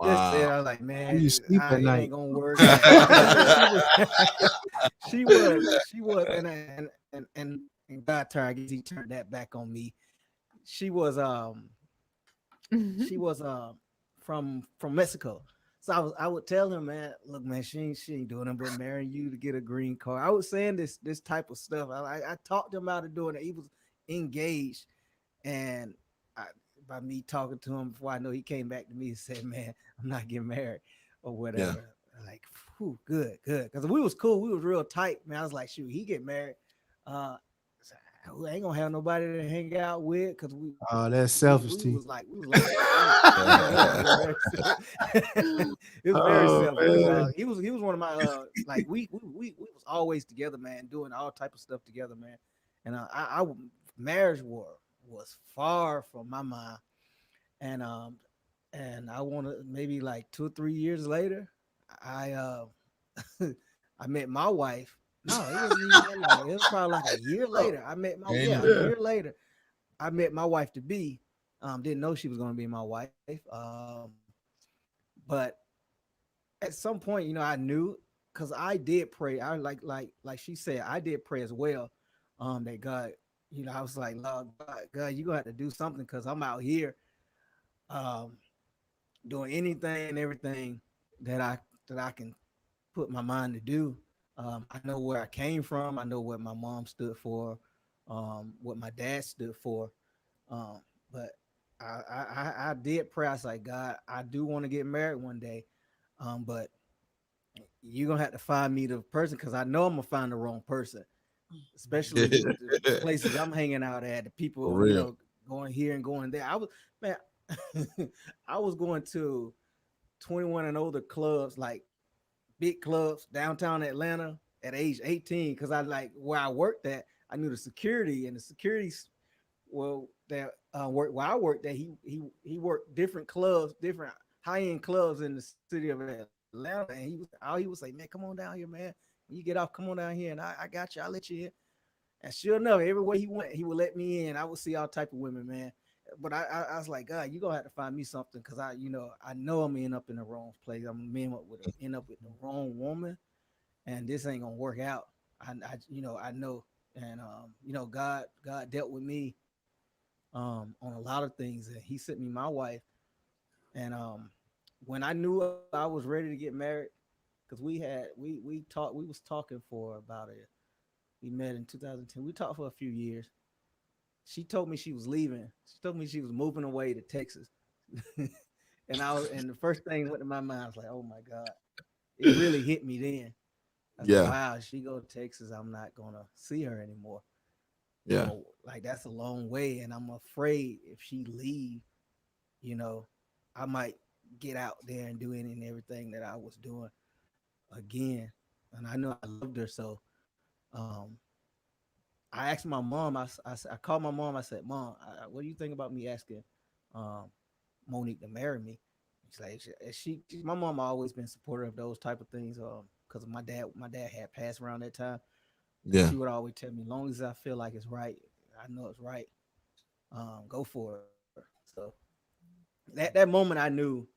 just said, I was like, man, You sleep at it night. ain't gonna work. She was, and God turned. I guess he turned that back on me. She was from Mexico. So I would tell him, man, look, man, she ain't doing nothing but marrying you to get a green card. I was saying this type of stuff. I talked him out of doing it. He was engaged, and by me talking to him before I know, he came back to me and said, man, I'm not getting married or whatever. Yeah. Like, whew, good. Because we was cool. We was real tight, man. I was like, shoot, he get married. We ain't gonna have nobody to hang out with, because we that's selfish. we was like it was very selfish. He was one of my like we was always together, man, doing all type of stuff together, man. And I marriage was far from my mind. And I want to, maybe like 2 or 3 years later, I I met my wife. No, it wasn't even that long. It was probably like a year later. I met a year later. I met my wife to be. Didn't know she was going to be my wife. But at some point, I knew, because I did pray. I like she said, I did pray as well. That God, I was like, Lord, God, you're gonna have to do something, because I'm out here doing anything and everything that I can put my mind to do. I know where I came from. I know what my mom stood for, what my dad stood for. But I did pray. I was like, God, I do want to get married one day, but you're gonna have to find me the person, because I know I'm gonna find the wrong person, especially the places I'm hanging out at, the people going here and going there. I was going to 21 and older clubs, like big clubs downtown Atlanta at age 18, because I like where I worked at. I knew the security, and the security's that worked where I worked at. He worked different clubs, different high-end clubs in the city of Atlanta, and he was like, man, come on down here, man. When you get off, come on down here, and I got you. I'll let you in. And sure enough, everywhere he went, he would let me in. I would see all type of women, man. But I was like, God, you gonna have to find me something, because I know I'm end up in the wrong place. I'm end up with the wrong woman, and this ain't gonna work out. I know, and God dealt with me on a lot of things, and He sent me my wife. And when I knew I was ready to get married, because we was talking for about it. We met in 2010. We talked for a few years. She told me she was leaving. She told me she was moving away to Texas. And the first thing went to my mind, I was like, oh my God. It really hit me then. I was like, wow, if she go to Texas, I'm not gonna see her anymore. Yeah. Like that's a long way. And I'm afraid if she leave, I might get out there and do any and everything that I was doing again. And I know I loved her. So I asked my mom, I called my mom. I said, Mom, what do you think about me asking Monique to marry me? She's like, my mom always been supportive of those type of things because my dad had passed around that time. Yeah. She would always tell me, as long as I feel like it's right, I know it's right, go for it. So that moment I knew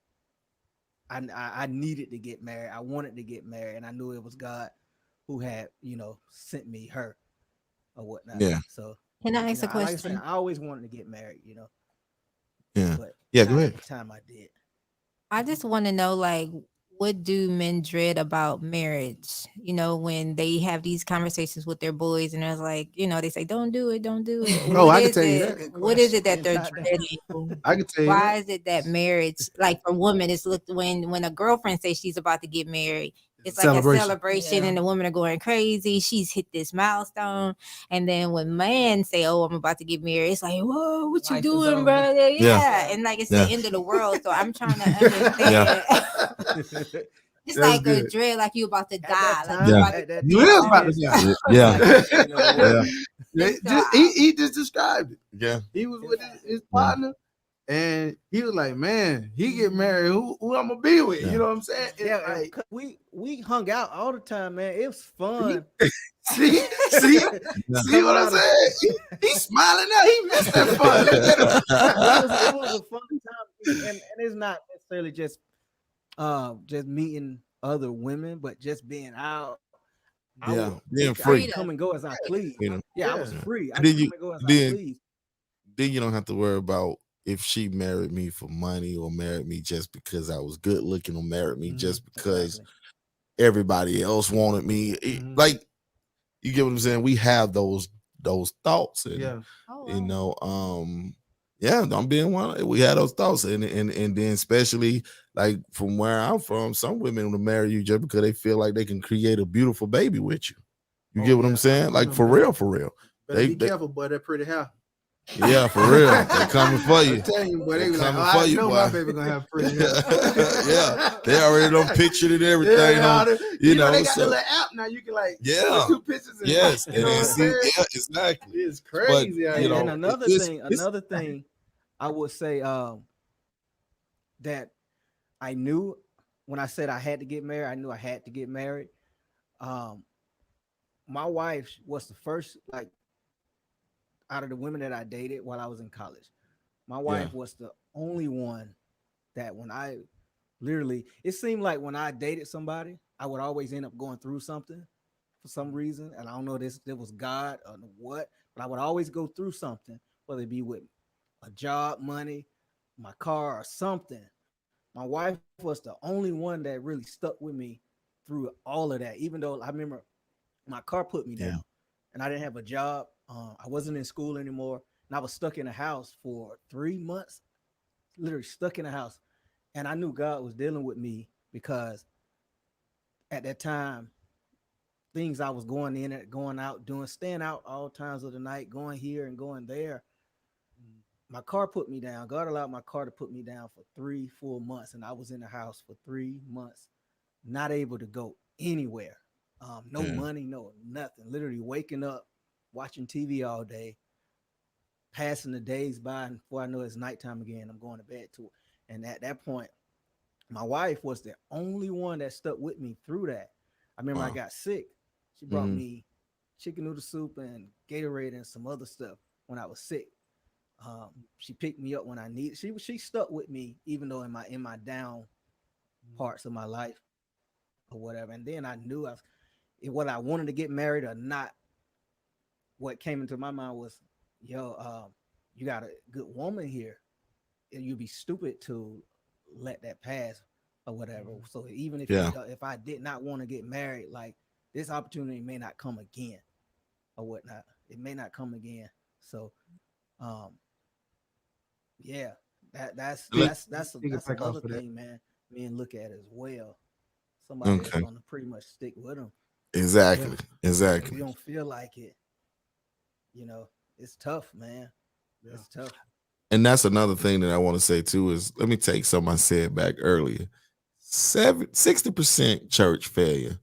I needed to get married. I wanted to get married, and I knew it was God who had, sent me her or whatnot. Yeah. So can I ask a like I said, question? I always wanted to get married, Yeah. but Yeah, go not ahead. at the time I did. I just want to know, like, what do men dread about marriage? When they have these conversations with their boys, and they're like, they say, "Don't do it, don't do it." Oh, What I can is tell you it? that. What is it that they're Inside that. dreading? I can tell you Why that. is it that marriage, like for women, it's looked when a girlfriend says she's about to get married, it's like a celebration, Yeah. and the women are going crazy. She's hit this milestone, and then when men say, "Oh, I'm about to get married," it's like, "Whoa, what you Life is doing, over. brother?" Yeah. Yeah, and like it's Yeah. the end of the world. So I'm trying to understand. It's That's like a good. dread, like you about to At die, that like time, you Yeah. about to. at that You time, is it about to is die. Yeah. like the end of the world. Yeah. And so He just described it. Yeah. He was with his partner, and he was like, "Man, he get married. Who I'm gonna be with?" Yeah. You know what I'm saying? It's Yeah, like, 'cause we hung out all the time, man. It was fun. see Coming what I'm out of saying? He's smiling now. He missed that fun. Look at him. it was a fun time, and it's not necessarily just meeting other women, but just being out. Yeah. I Being could free. come and go as I please. You know. Yeah, I Yeah. was free. I And then could you come and go as I then please. then you don't have to worry about if she married me for money or married me just because I was good looking or married me just because Exactly. everybody else wanted me. Mhm. Like, you get what I'm saying? We have those thoughts, and Yeah. Oh, you wow. know, yeah, I'm being one. We had those thoughts, and then especially like from where I'm from, some women will marry you just because they feel like they can create a beautiful baby with you. You Oh, get what I'm yeah. saying? I Like know, for man. real, for real. Better be They careful, boy. That pretty hair. yeah, for real. They coming for you. I'm telling you, boy. They They be like, coming "Oh, for I you, know boy." my baby gonna have pretty hair." Yeah, they already done pictured it, everything. You know, they know, got so the little app now. You can like yeah, put two pictures in. yes, You know what I'm see, saying? yeah, exactly. It's But crazy out you here. And know, another thing, I would say that I knew when I said I had to get married. I knew I had to get married. Um, my wife was the first, like, out of the women that I dated while I was in college. My Yeah. wife was the only one that when I literally, it seemed like when I dated somebody, I would always end up going through something for some reason. And I don't know this, it was God or what, but I would always go through something, whether it be with a job, money, my car, or something. My wife was the only one that really stuck with me through all of that. Even though I remember my car put me Yeah. down and I didn't have a job. I wasn't in school anymore. And I was stuck in a house for 3 months, literally stuck in a house. And I knew God was dealing with me because at that time, things I was going in and going out, doing, staying out all times of the night, going here and going there. My car put me down. God allowed my car to put me down for 3 full months. And I was in the house for 3 months, not able to go anywhere. No Yeah. money, no nothing. Literally waking up, watching TV all day, passing the days by, and before I know it's nighttime again, I'm going to bed too. And at that point, My wife was the only one that stuck with me through that. I remember I Wow. got sick. She brought Mhm. me chicken noodle soup and Gatorade and some other stuff when I was sick. She picked me up when I needed. She stuck with me even though in my down parts of my life or whatever. And then I knew whether I wanted to get married or not. What came into my mind was, yo, you got a good woman here, and you'd be stupid to let that pass or whatever. So even Yeah. if I did not want to get married, like this opportunity may not come again or whatnot. It may not come again. So, um, yeah, Let- that's Piggyback off another of that. thing, man. Men look at as well. Somebody that's Okay. gonna pretty much stick with them. Exactly. If Exactly. you don't feel like it, you know, it's tough, man. Yeah. It's tough. And that's another thing that I want to say too is let me take something I said back earlier. 60% church failure,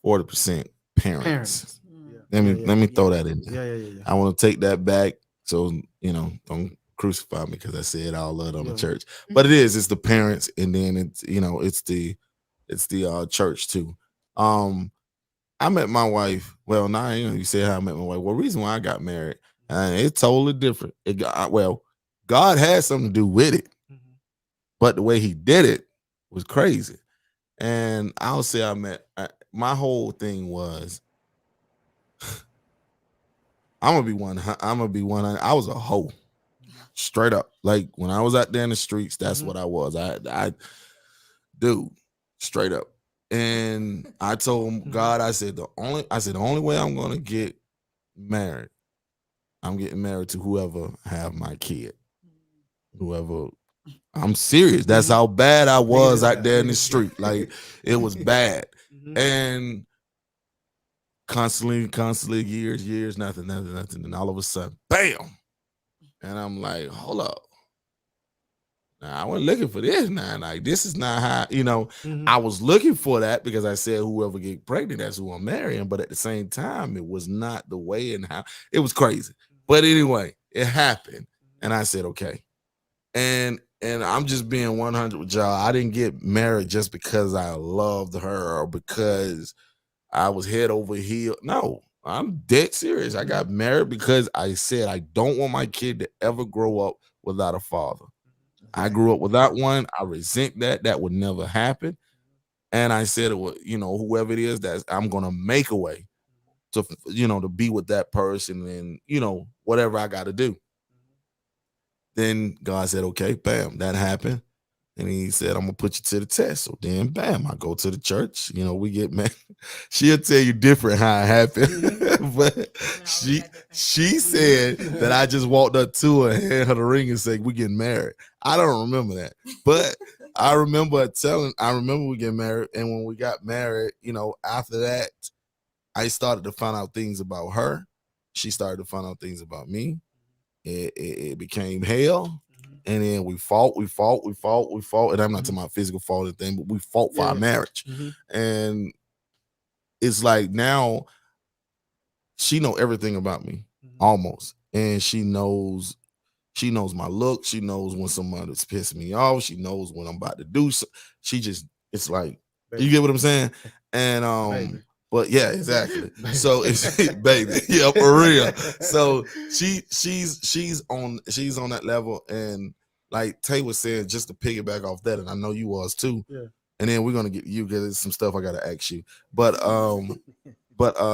40% parents. Parents. Mm. Yeah. Let me throw that in there. Yeah. I want to take that back. So, don't crucify me because I said I love on the Yeah. church. But it's the parents, and then it's the church too. I met my wife. Well, now you say how I met my wife. Well, reason why I got married, it's totally different. God had something to do with it, but the way He did it was crazy. And I'll say my whole thing was, I'm gonna be one. I'm gonna be one. I was a hoe, straight up. Like when I was out there in the streets, that's what I was. Dude, straight up. And I told God, I said the only way I'm gonna get married, I'm getting married to whoever have my kid. Whoever. I'm serious. That's how bad I was out there in the street. Like it was bad. And constantly, years, nothing. And all of a sudden, bam. And I'm like, hold up. Now, I wasn't looking for this now. Like, this is not how, I was looking for that because I said whoever get pregnant, that's who I'm marrying. But at the same time, it was not the way and how it was crazy. But anyway, it happened. And I said, okay. And I'm just being 100 with y'all. I didn't get married just because I loved her or because I was head over heel. No, I'm dead serious. I got married because I said I don't want my kid to ever grow up without a father. I grew up without one. I resent that. That would never happen. And I said, whoever it is, that I'm gonna make a way to, to be with that person, and whatever I got to do. Then God said, okay, bam, that happened. And He said, I'm gonna put you to the test. So then, bam, I go to the church. We get married. She'll tell you different how it happened, but she said that I just walked up to her, hand her the ring, and said, "We getting married." I don't remember that, but I remember we getting married. And when we got married, after that, I started to find out things about her. She started to find out things about me. It became hell. And then we fought. And I'm not talking about physical fault or thing, but we fought for our marriage. And it's like now she know everything about me, almost. And she knows my look. She knows when somebody's pissing me off. She knows when I'm about to do so. It's like, you get what I'm saying? And Baby. but yeah, exactly. So it's baby, yeah, for real. So she's on that level, and like Tay was saying, just to piggyback off that, and I know you was too. Yeah. And then we're gonna get you because there's some stuff I gotta ask you. But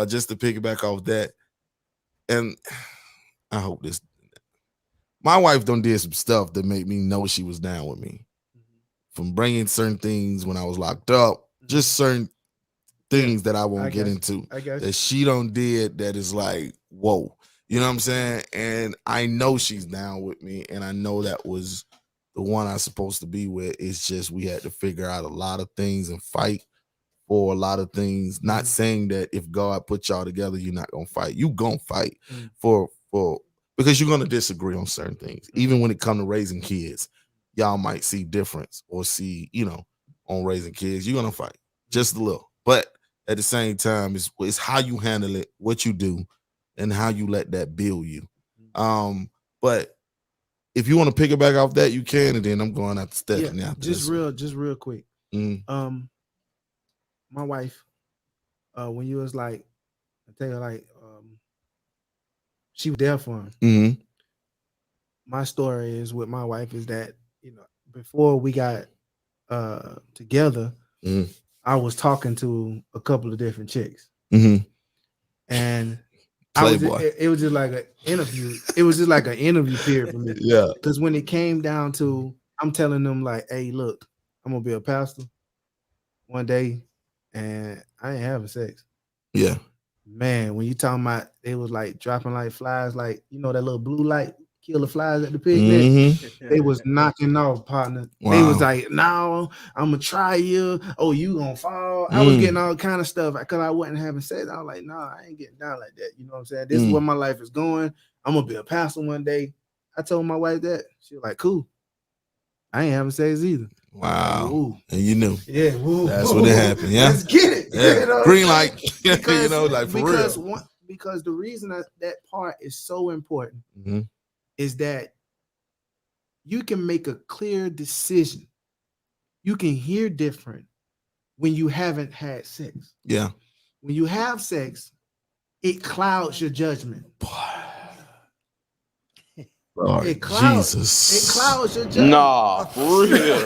just to piggyback off that, and I hope this. My wife done did some stuff that made me know she was down with me. From bringing certain things when I was locked up, just certain things that I won't get into. I guess. That she done did that is like, whoa. You know what I'm saying? And I know she's down with me, and I know that was the one I was supposed to be with. It's just we had to figure out a lot of things and fight for a lot of things. Not saying that if God put y'all together, you're not gonna fight. You gonna fight for because you're gonna disagree on certain things. Even when it comes to raising kids, y'all might see difference or see, on raising kids. You're gonna fight just a little, but at the same time, it's how you handle it, what you do, and how you let that build you. But if you want to pick it back off that, you can, and then I'm going after Stephanie. Yeah, after just this real quick. one. My wife, when you was like, I tell you, like, she was there for him. My story is with my wife is that, you know, before we got together, I was talking to a couple of different chicks, and it was just like an interview. It was just like an interview period for me. Yeah, because when it came down to, I'm telling them like, hey, look, I'm gonna be a pastor one day, and I ain't having sex. yeah. Man, when you talking about, they was like dropping like flies, like, you know, that little blue light kill the flies at the picnic. They was knocking off, partner. Wow. They was like, no, I'm gonna try you. Oh, you gonna fall. I was getting all kind of stuff because I wasn't having sex. I was like, no, I ain't getting down like that. You know what I'm saying? This is where my life is going. I'm gonna be a pastor one day. I told my wife that. She was like, cool. I ain't having sex either. Wow. Like, and you knew. Yeah, that's what happened. Yeah. Let's get it. Yeah. You know, green light. because, you know, like for real. Because the reason that part is so important is that you can make a clear decision. You can hear different when you haven't had sex. Yeah. When you have sex, it clouds your judgment. Lord, It clouds your judgment. Nah, for real.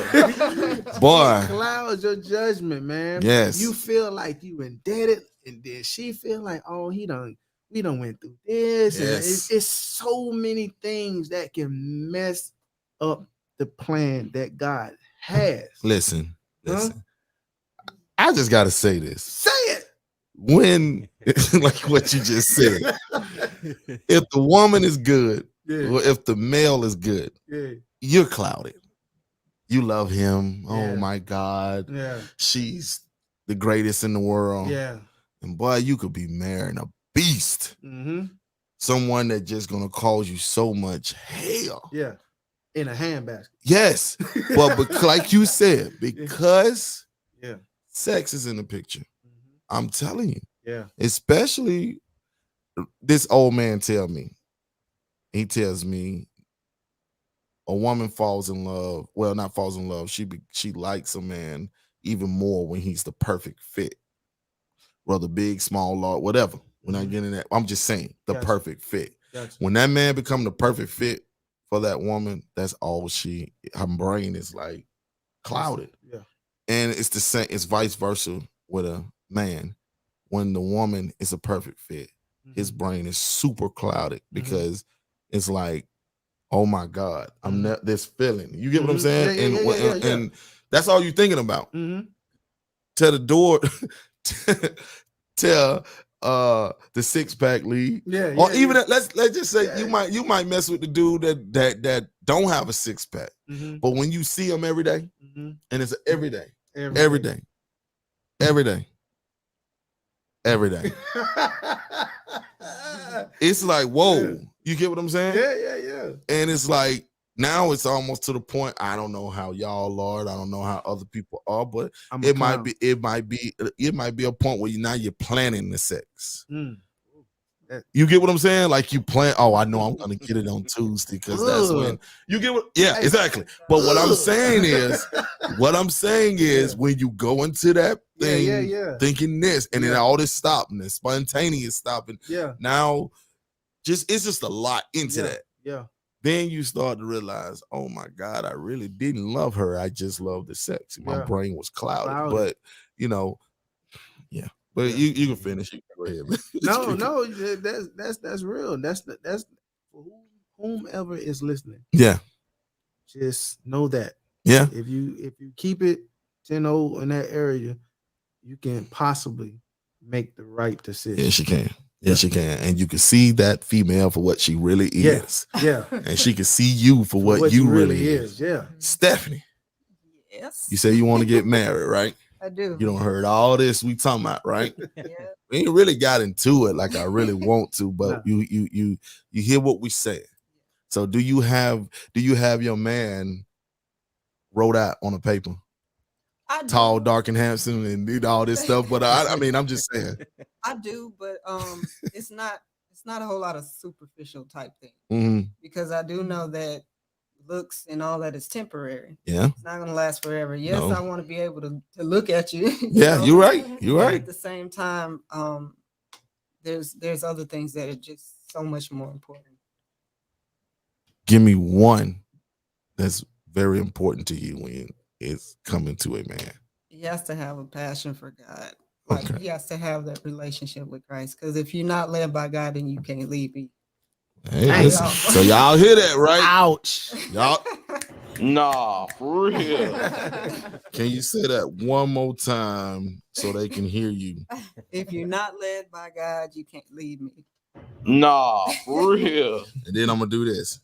Boy. It clouds your judgment, man. Yes. You feel like you indebted, and then she feel like, oh, we done went through this. Yes. And it's so many things that can mess up the plan that God has. Listen. I just gotta say this. Say it. When, like what you just said, if the woman is good, or if the male is good, you're clouded. You love him. Oh my God. Yeah. She's the greatest in the world. Yeah. And boy, you could be marrying a beast. Someone that just gonna cause you so much hell. Yeah. In a handbasket. Yes. But like you said, because sex is in the picture. I'm telling you. Yeah. Especially this old man he tells me a woman falls in love. Well, not falls in love. She likes a man even more when he's the perfect fit. Whether big, small, large, whatever. We're not getting that. I'm just saying the perfect fit. Gotcha. When that man become the perfect fit for that woman, that's all her brain is like clouded. Yeah. And it's the same, it's vice versa with a man. When the woman is a perfect fit, his brain is super clouded because it's like, oh my God, I'm not this feeling. You get what I'm saying? And that's all you're thinking about. Tell the door, tell the six-pack lead. Or even let's just say you might mess with the dude that don't have a six-pack. But when you see him every day, and it's every day. It's like, whoa, you get what I'm saying? Yeah. And it's like, now it's almost to the point, I don't know how y'all are, I don't know how other people are, but it might be a point where you're planning the sex. You get what I'm saying? Like you plan, oh, I know I'm gonna get it on Tuesday because that's when you get what, exactly. But what I'm saying is when you go into that thing thinking this, and then all this stopping, and spontaneous stopping. Now it's just a lot into that. Then you start to realize, oh my God, I really didn't love her. I just loved the sex. My brain was clouded. But But you can finish. You can go ahead, man. No, that's real. That's for whomever is listening. Yeah. Just know that. Yeah. If you keep it 10-0 in that area, you can possibly make the right decision. Yes, you can. Yes, you can. And you can see that female for what she really is. Yeah. And she can see you for what you really is. Yeah. Stephanie. Yes. You say you want to get married, right? I do. You don't heard all this we talking about, right? Yeah. We ain't really got into it like I really want to, but you hear what we said. So do you have your man wrote out on a paper? Tall, dark, and handsome, and did all this stuff. But I mean, I'm just saying. I do, but it's not a whole lot of superficial type thing. Because I do know that looks and all that is temporary. Yeah. It's not going to last forever. Yes, No. I want to be able to look at you. Yeah, you're right. You're But right. at the same time, there's other things that are just so much more important. Give me one that's very important to you when it's coming to a man. He has to have a passion for God. Like Okay. he has to have that relationship with Christ. Because if you're not led by God, then you can't lead me. Hey, Dang. listen. So y'all hear that, right? Ouch. Y'all, Nah, for real. can you say that one more time so they can hear you? If you're not led by God, you can't lead me. Nah, for real. And then I'm gonna do this.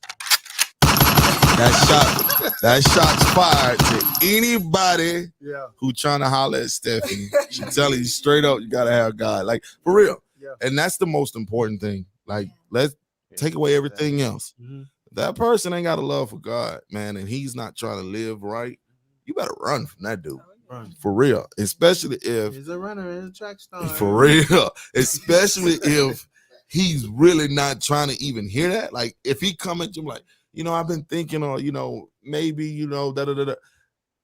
That shot's fired to anybody Yeah. who trying to holler at Stephanie. She telling you straight up, you gotta have God. Like for real. Yeah. And that's the most important thing. Like, let's take away everything else. Mhm. That person ain't got a love for God, man, and he's not trying to live right. You better run from that dude. Run. For real. Especially if He's a runner and a track star. for real. Especially if he's really not trying to even hear that. Like if he come at you like, I've been thinking, or maybe, da da da da.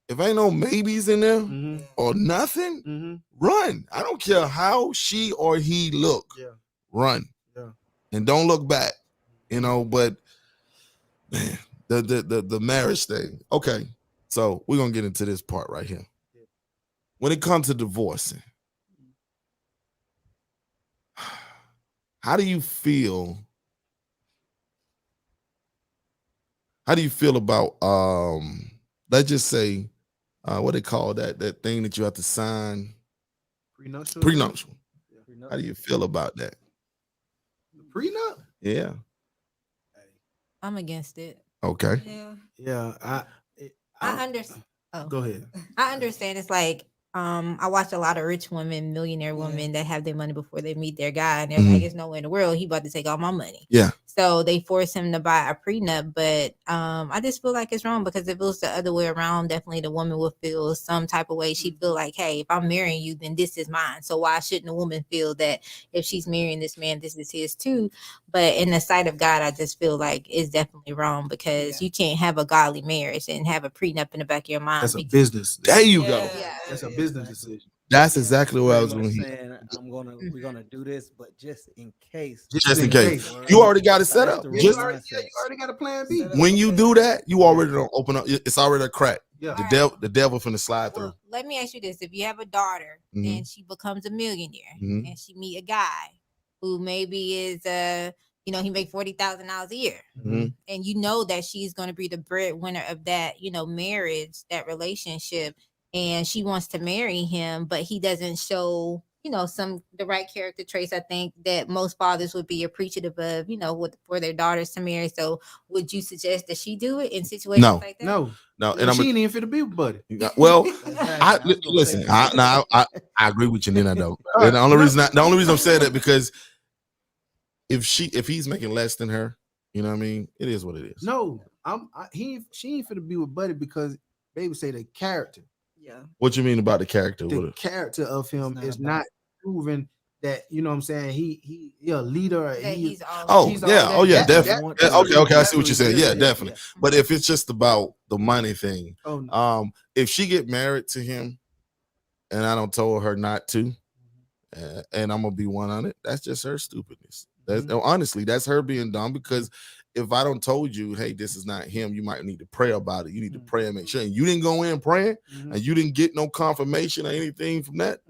If ain't no maybes in there Mhm. or nothing, Mhm. run. I don't care how she or he look. Yeah. Run. Yeah. And don't look back. But man, the marriage thing. Okay. So we're gonna get into this part right here. When it comes to divorcing, how do you feel? How do you feel about let's just say what they call that thing that you have to sign? Prenuptial. Prenuptial. Yeah. How do you feel about that? The prenup? Yeah. I'm against it. Okay. Yeah. Yeah. I understand. Oh, Go ahead. I understand. It's like I watch a lot of rich women, millionaire women that have their money before they meet their guy, and they're like, "There's no way in the world he about to take all my money." Yeah. So they force him to buy a prenup, but I just feel like it's wrong because if it was the other way around, definitely the woman would feel some type of way. She'd feel like, "Hey, if I'm marrying you, then this is mine. So why shouldn't a woman feel that if she's marrying this man, this is his too?" But in the sight of God, I just feel like it's definitely wrong because you can't have a godly marriage and have a prenup in the back of your mind. That's a business. There you go. Yeah. That's a business decision. That's exactly what I was Pretty going much to saying we're gonna do this, but just in case. Just in case. You already got it set That's up. the Just real You already got a plan B. when you do that, you already don't open up. It's already a crack. Yeah. The devil finna slide through. Well, let me ask you this: if you have a daughter Mhm. and she becomes a millionaire, Mhm. and she meet a guy who maybe is he make $40,000 a year, Mhm. and you know that she's going to be the breadwinner of that marriage, that relationship, and she wants to marry him, but he doesn't show the right character traits. I think that most fathers would be appreciative of for their daughters to marry. So would you suggest that she do it in situations No. like that? No, and And I'm she ain't even fit to be with buddy. well. Exactly. Listen. I agree with you, Nina. Though and the only reason I'm saying that because if he's making less than her, you know what I mean. It is what it is. No, she ain't fit to be with buddy because they would say the character. Yeah. What you mean about the character? The character of him not is about- not proven that what I'm saying. He a leader. That he's all Oh He's yeah, all that. yeah, That- definitely. that- Okay, I see what you're that's saying. what Yeah, it is. definitely. But if it's just about the money thing, Oh no. if she get married to him, and I don't told her not to, and I'm gonna be 100, that's just her stupidness. Honestly, that's her being dumb because if I don't told you, hey, this is not him, you might need to pray about it. You need to pray and make sure. And you didn't go in praying, and you didn't get no confirmation or anything from that.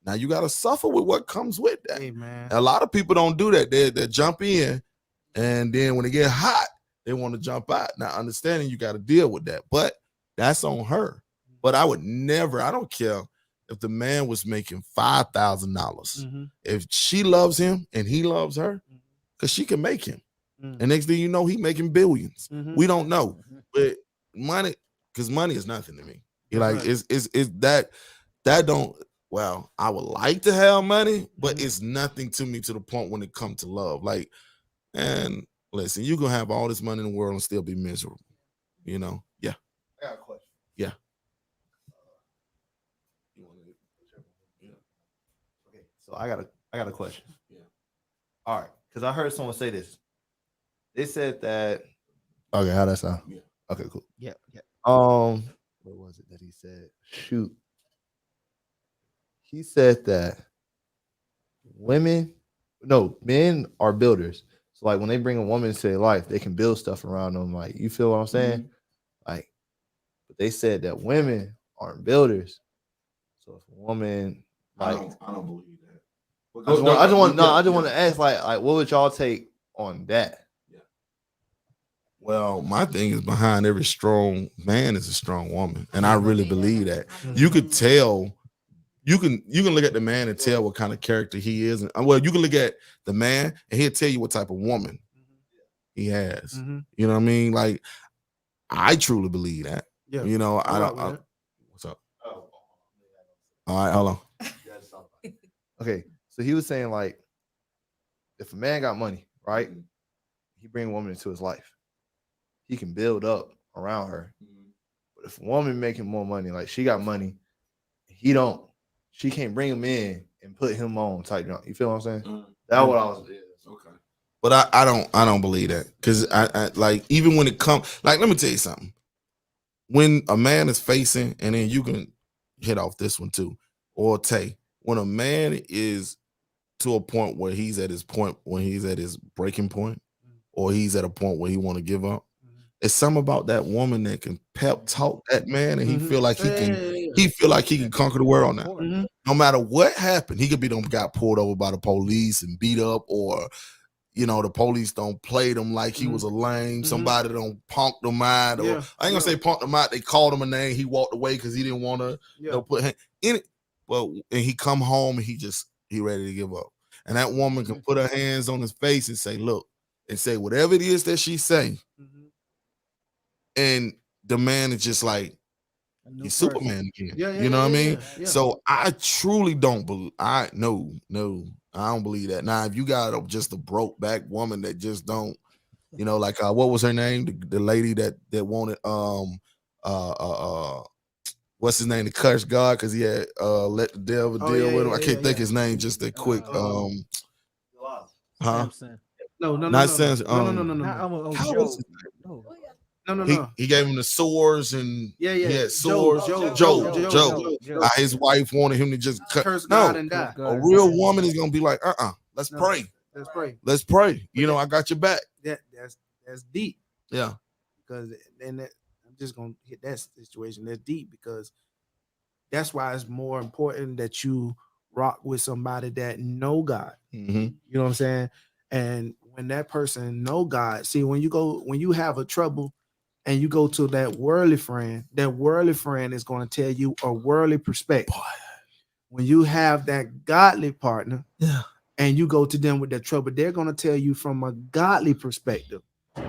Now you got to suffer with what comes with that. Hey man. A lot of people don't do that. They jump in, and then when they get hot, they want to jump out. Now, understanding you got to deal with that, but that's on her. But I would never. I don't care if the man was making $5,000. If she loves him and he loves her, because she can make him. And next thing you know, he making billions. We don't know, but money, because money is nothing to me. Like it's that don't. Well, I would like to have money, but it's nothing to me to the point when it comes to love. Like, and listen, you can have all this money in the world and still be miserable. Yeah. I got a question. Yeah. Okay, so I got a question. Yeah. All right, because I heard someone say this. They said that. Okay, how that sound? Yeah. Okay, cool. Yeah, yeah. What was it that he said? Shoot. He said that men are builders. So like when they bring a woman into their life, they can build stuff around them. Like, you feel what I'm saying? Like, but they said that women aren't builders. So if a woman like I don't believe that. I just want to ask like what would y'all take on that? Well, my thing is behind every strong man is a strong woman, and I really believe that. You could tell. You can look at the man and tell what kind of character he is. And well, you can look at the man and he'll tell you what type of woman he has. You know what I mean? Like, I truly believe that. Yeah. You know, I don't. What's up? All right, hold on. Okay, so he was saying like, if a man got money, right, he bring a woman into his life, he can build up around her. But if a woman making more money, like she got money, she can't bring him in and put him on type. You feel what I'm saying? That's what I was. Okay. But I don't believe that, because I like, even when it comes, like, let me tell you something. When a man is facing, and then you can hit off this one too, or Tay, when a man is to a point where he's at his breaking point, or he's at a point where he want to give up, it's something about that woman that can pep talk that man, and he feel like he can conquer the world now. No matter what happened, he could be got pulled over by the police and beat up, or the police don't play them like he was a lame. Somebody don't punk them out, or I ain't gonna say punk them out. They called him a name. He walked away because he didn't want to put him in it. Well, and he come home and he ready to give up. And that woman can put her hands on his face and say, look, and say whatever it is that she say. And the man is just like, he's Superman again. You know what I mean? So I truly don't believe. No, I don't believe that. Now, if you got just a broke back woman that just don't, like what was her name? The lady that wanted what's his name? The curse God, because he had let the devil deal with him. I can't think his name just that quick. Samson. No. Not Samson. No. He gave him the swords, and he had swords. Joe. His wife wanted him to just curse God and die. A real woman is gonna be like, let's pray. Let's pray. I got your back. That's deep. Yeah. Because I'm just gonna hit that situation. That's deep, because that's why it's more important that you rock with somebody that know God. You know what I'm saying? And when that person know God, see, when you have a trouble and you go to that worldly friend is going to tell you a worldly perspective. When you have that godly partner, and you go to them with that trouble, they're going to tell you from a godly perspective.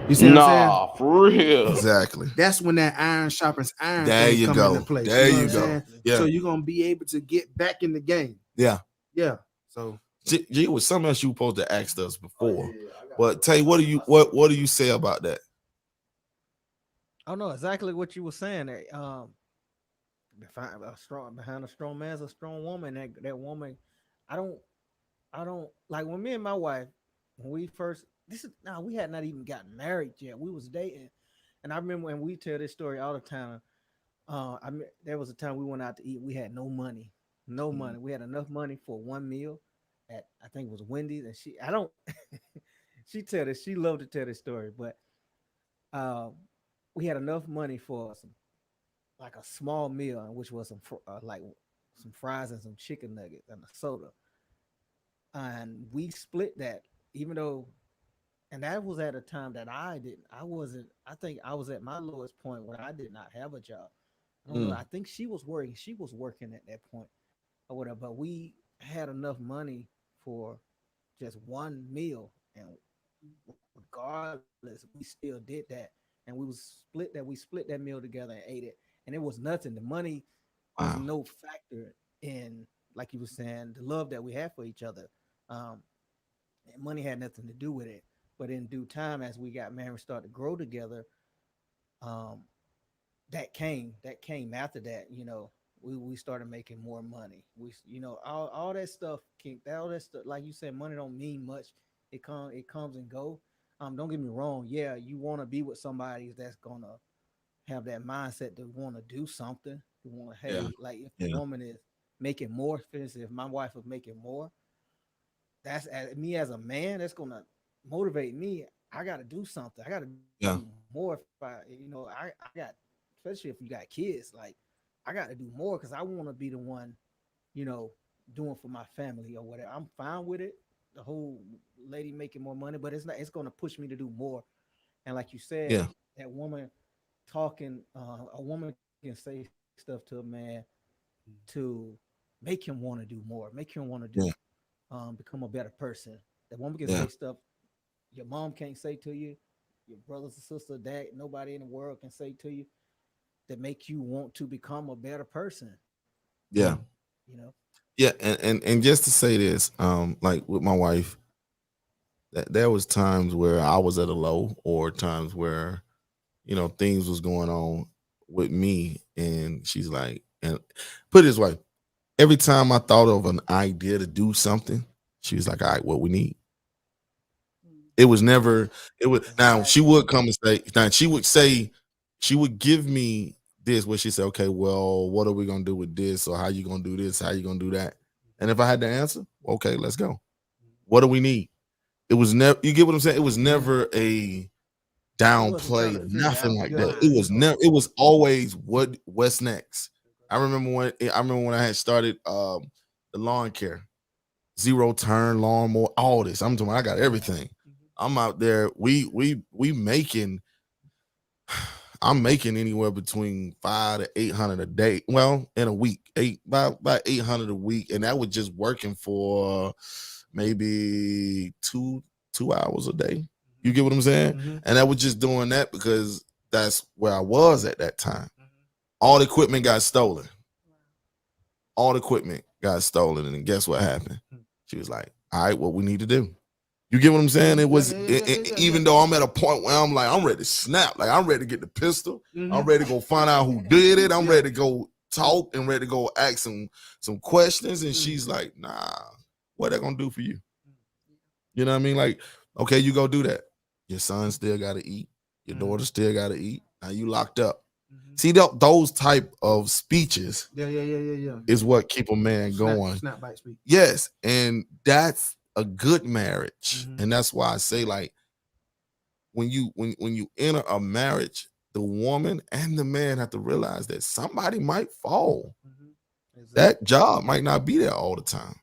You see what I'm saying? For real. Exactly. That's when that iron sharpens iron. There you go. Into place. There you know go. Yeah. So you're going to be able to get back in the game. Yeah. So G, was something else you were supposed to ask us before. But Tay, what do you say about that? I know exactly what you were saying. Behind a strong man is a strong woman. That woman, I don't like, when me and my wife, when we first, we had not even gotten married yet. We was dating, and I remember when we tell this story all the time. There was a time we went out to eat. We had no money. We had enough money for one meal at, I think it was Wendy's, and she loved to tell this story, but we had enough money for like a small meal, which was some fries and some chicken nuggets and a soda, and we split that. Even though, and that was at a time that I think I was at my lowest point where I did not have a job. I don't know. I think she was working. She was working at that point or whatever. But we had enough money for just one meal, and regardless, we still did that. And we split that meal together and ate it. And it was nothing. The money was no factor in, like you were saying, the love that we had for each other. And money had nothing to do with it. But in due time, as we got married and started to grow together, that came after that. We started making more money. All that stuff like you said, money don't mean much. It comes and go. Don't get me wrong. Yeah, you want to be with somebody that's gonna have that mindset to want to do something, to want to, hey, Yeah. like if the woman is making more, for instance, if my wife is making more, that's me as a man, that's gonna motivate me. I got to do something. I got to Yeah. do more. If I got, especially if you got kids, like I got to do more because I want to be the one, doing for my family or whatever. I'm fine with it. The whole lady making more money, but it's not. It's gonna push me to do more. And like you said, Yeah. that woman talking, a woman can say stuff to a man to make him want to do more, make him want to do, become a better person. That woman can say stuff your mom can't say to you, your brothers and sisters, dad, nobody in the world can say to you that make you want to become a better person. Yeah. Yeah, and just to say this, like with my wife, that there was times where I was at a low, or times where things was going on with me, and she's like, and put it this way, every time I thought of an idea to do something, she was like, all right, what we need. It was never, it was, now she would come and say, now she would give me this, where she said, okay, well, what are we going to do with this? Or how you going to do this? How you going to do that? And if I had the answer, okay, let's go. What do we need? It was never, you get what I'm saying? It was never a downplay, nothing like that. It was never, it was always what's next. I remember when I had started the lawn care, zero turn, lawnmower, all this. I'm talking, I got everything. I'm out there. We making, I'm making anywhere between 500 to 800 a day. Well, in a week, about 800 a week, and that was just working for maybe two hours a day. You get what I'm saying? And I was just doing that because that's where I was at that time. All the equipment got stolen. All the equipment got stolen, and guess what happened? She was like, all right, what we need to do. You get what I'm saying? It was, even though I'm at a point where I'm like, I'm ready to snap. Like, I'm ready to get the pistol. I'm ready to go find out who did it. I'm ready to go talk and ready to go ask some questions. And she's like, nah, what that gonna do for you? You know what I mean? Like, okay, you go do that. Your son still got to eat. Your daughter still got to eat. Now you locked up. See, those type of speeches is what keep a man going. Snap bite speech. Yes, and that's a good marriage. And that's why I say, like, when you enter a marriage, the woman and the man have to realize that somebody might fall. That job might not be there all the time.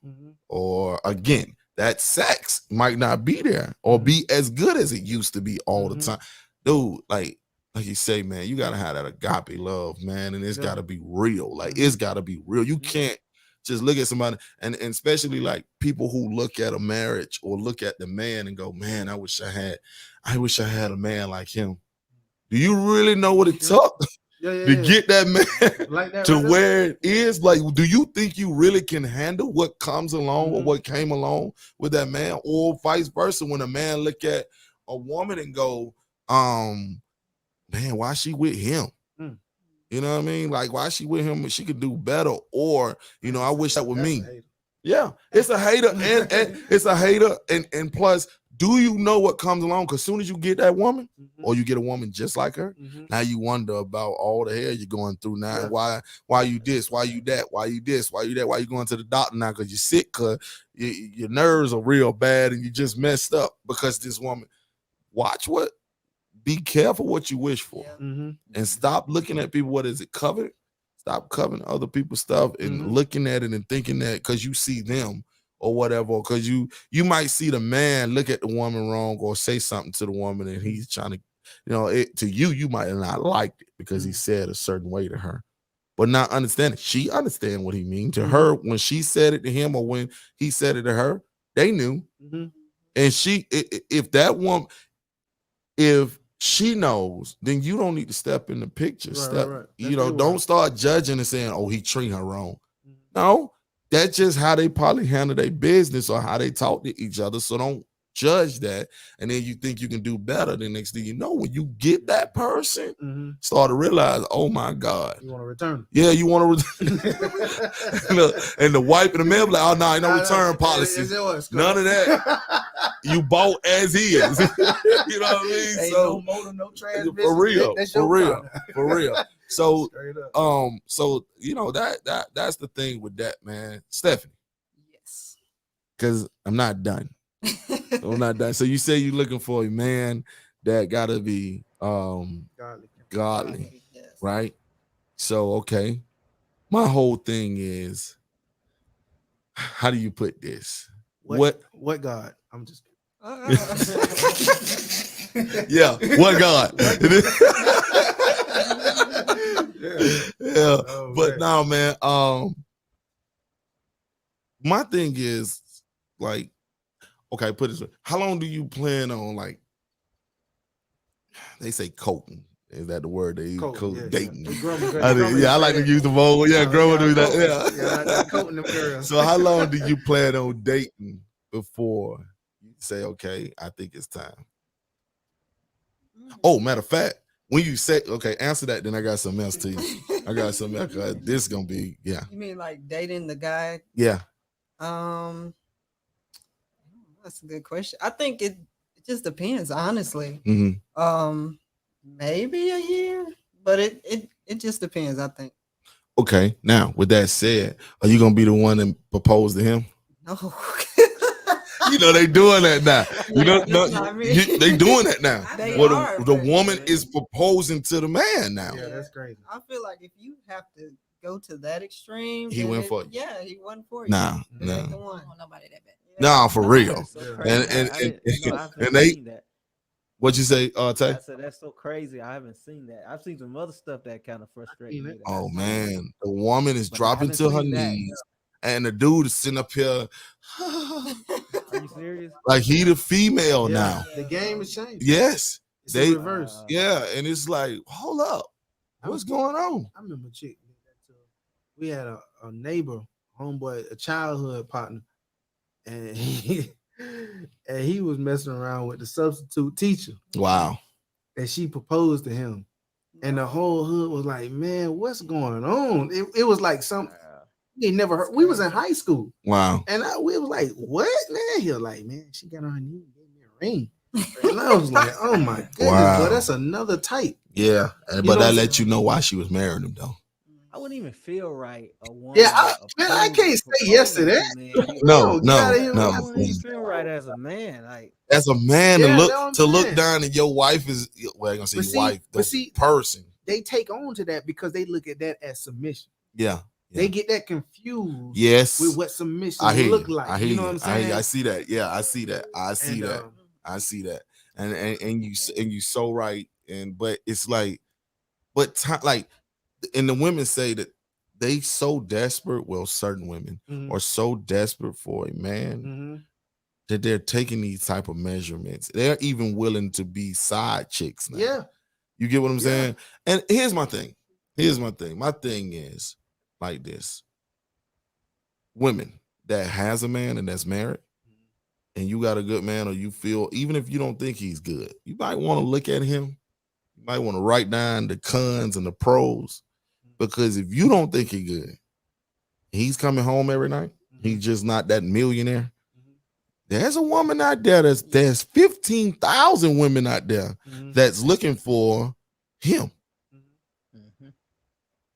Or again, that sex might not be there or be as good as it used to be all the time. Dude, like you say, man, you gotta have that agape love, man, and it's gotta be real. Like, it's gotta be real. You can't just look at somebody, and especially like people who look at a marriage or look at the man and go, man, I wish I had a man like him. Do you really know what it took to get that man like that, to where it is? Like, do you think you really can handle what comes along or what came along with that man? Or vice versa, when a man look at a woman and go, man, why she with him? You know what I mean? Like, why she with him? She could do better. Or, I wish that was me. Yeah, it's a hater, and it's a hater, and plus, do you know what comes along? Because as soon as you get that woman, or you get a woman just like her, now you wonder about all the hell you're going through now. Yeah. Why you this? Why you that? Why you this? Why you that? Why you going to the doctor now? Because you're sick, because your nerves are real bad, and you just messed up because this woman. Be careful what you wish for, and stop looking at people. What is it, covered? Stop covering other people's stuff and looking at it and thinking that because you see them or whatever, because you might see the man look at the woman wrong or say something to the woman, and he's trying to, to you might not like it because he said a certain way to her, but not understanding. She understand what he mean to her when she said it to him or when he said it to her. They knew, and if she knows, then you don't need to step in the picture. Don't start judging and saying, oh, he treating her wrong. No, that's just how they probably handle their business or how they talk to each other. So don't judge that. And then you think you can do better. The next thing you know, when you get that person, start to realize, oh my God. You want to return. Yeah, you want to return. And the wife and the man be like, oh, no, ain't no return policy. None of that. you bought as is. You know what I mean? Ain't So no motor, no transmission. for real, That's for your real, car. for real. So Straight up. so you know that's the thing with that, man. Stephanie, Yes. because I'm not done. I'm not done. So you say you're looking for a man that gotta be godly, Yes. right? So okay. My whole thing is, how do you put this? What God? I'm just yeah, what God? Yeah. Oh, But man. now, man, my thing is like, okay, put it this way. How long do you plan on, like, they say coating? Is that the word they use? Dating. Yeah. I like to use the word. Yeah, growing do that. Yeah, coating them girls. So how long do you plan on dating before you say, okay, I think it's time? Oh, matter of fact, when you say, okay, answer that, then I got something else to you. I got something else. This is gonna be, yeah. You mean like dating the guy? Yeah. That's a good question. I think it just depends, honestly. Mm-hmm. Maybe a year, but it just depends, I think. Okay. Now, with that said, are you gonna be the one that proposed to him? No. You know they doing that now. You know, they doing that now. They well, are, the but- woman is proposing to the man now. Yeah, that's crazy. I feel like if you have to go to that extreme, He then went for you. Yeah, he went for you. Nah, It ain't the nah. one. Nobody that bad. Nah, for real. That's so And crazy. and I and, didn't- you know, I haven't and they seen that. what you say, Tay? I said that's so crazy. I haven't seen that. I've seen some other stuff that kind of frustrates me. Oh man, the woman is But I dropping haven't to her seen that. knees, and the dude is sitting up here Are you serious? like he the female now. The game is changing. Yes, It's they in reverse. yeah, and it's like, hold up, what's going on? I remember a chick. We had a neighbor, homeboy, a childhood partner, and he was messing around with the substitute teacher. Wow. And she proposed to him. And the whole hood was like, man, what's going on? It was like something we never heard. We was in high school. Wow. And we was like, what, man? He was like, man, she got on her knee and gave me a ring. And I was like, oh my goodness, Wow. boy, that's another type. Yeah, You but know that what let you know why she was marrying him, though. I wouldn't even feel right. A woman. Yeah, I can't say yes to that. No. I wouldn't even feel right as a man. Like as a man Yeah, to look man. down and your wife is, well, I'm gonna say But your see- wife, but the see- person. They take on to that because they look at that as submission. Yeah. They get that confused Yes. with what submission I hear look you. like. I hear you know what I'm saying? I see that. Yeah, I see that. I see And, that. I see that. And you so right. And but it's like, but like, and the women say that they so desperate. Well, certain women Mhm. are so desperate for a man Mhm. that they're taking these type of measurements. They're even willing to be side chicks now. Yeah. You get what I'm Yeah. saying? And here's my thing. My thing is like this. Women that has a man and that's married, and you got a good man, or you feel, even if you don't think he's good, you might want to look at him. You might want to write down the cons and the pros. Because if you don't think he's good, he's coming home every night. He's just not that millionaire. There's a woman out there there's 15,000 women out there that's looking for him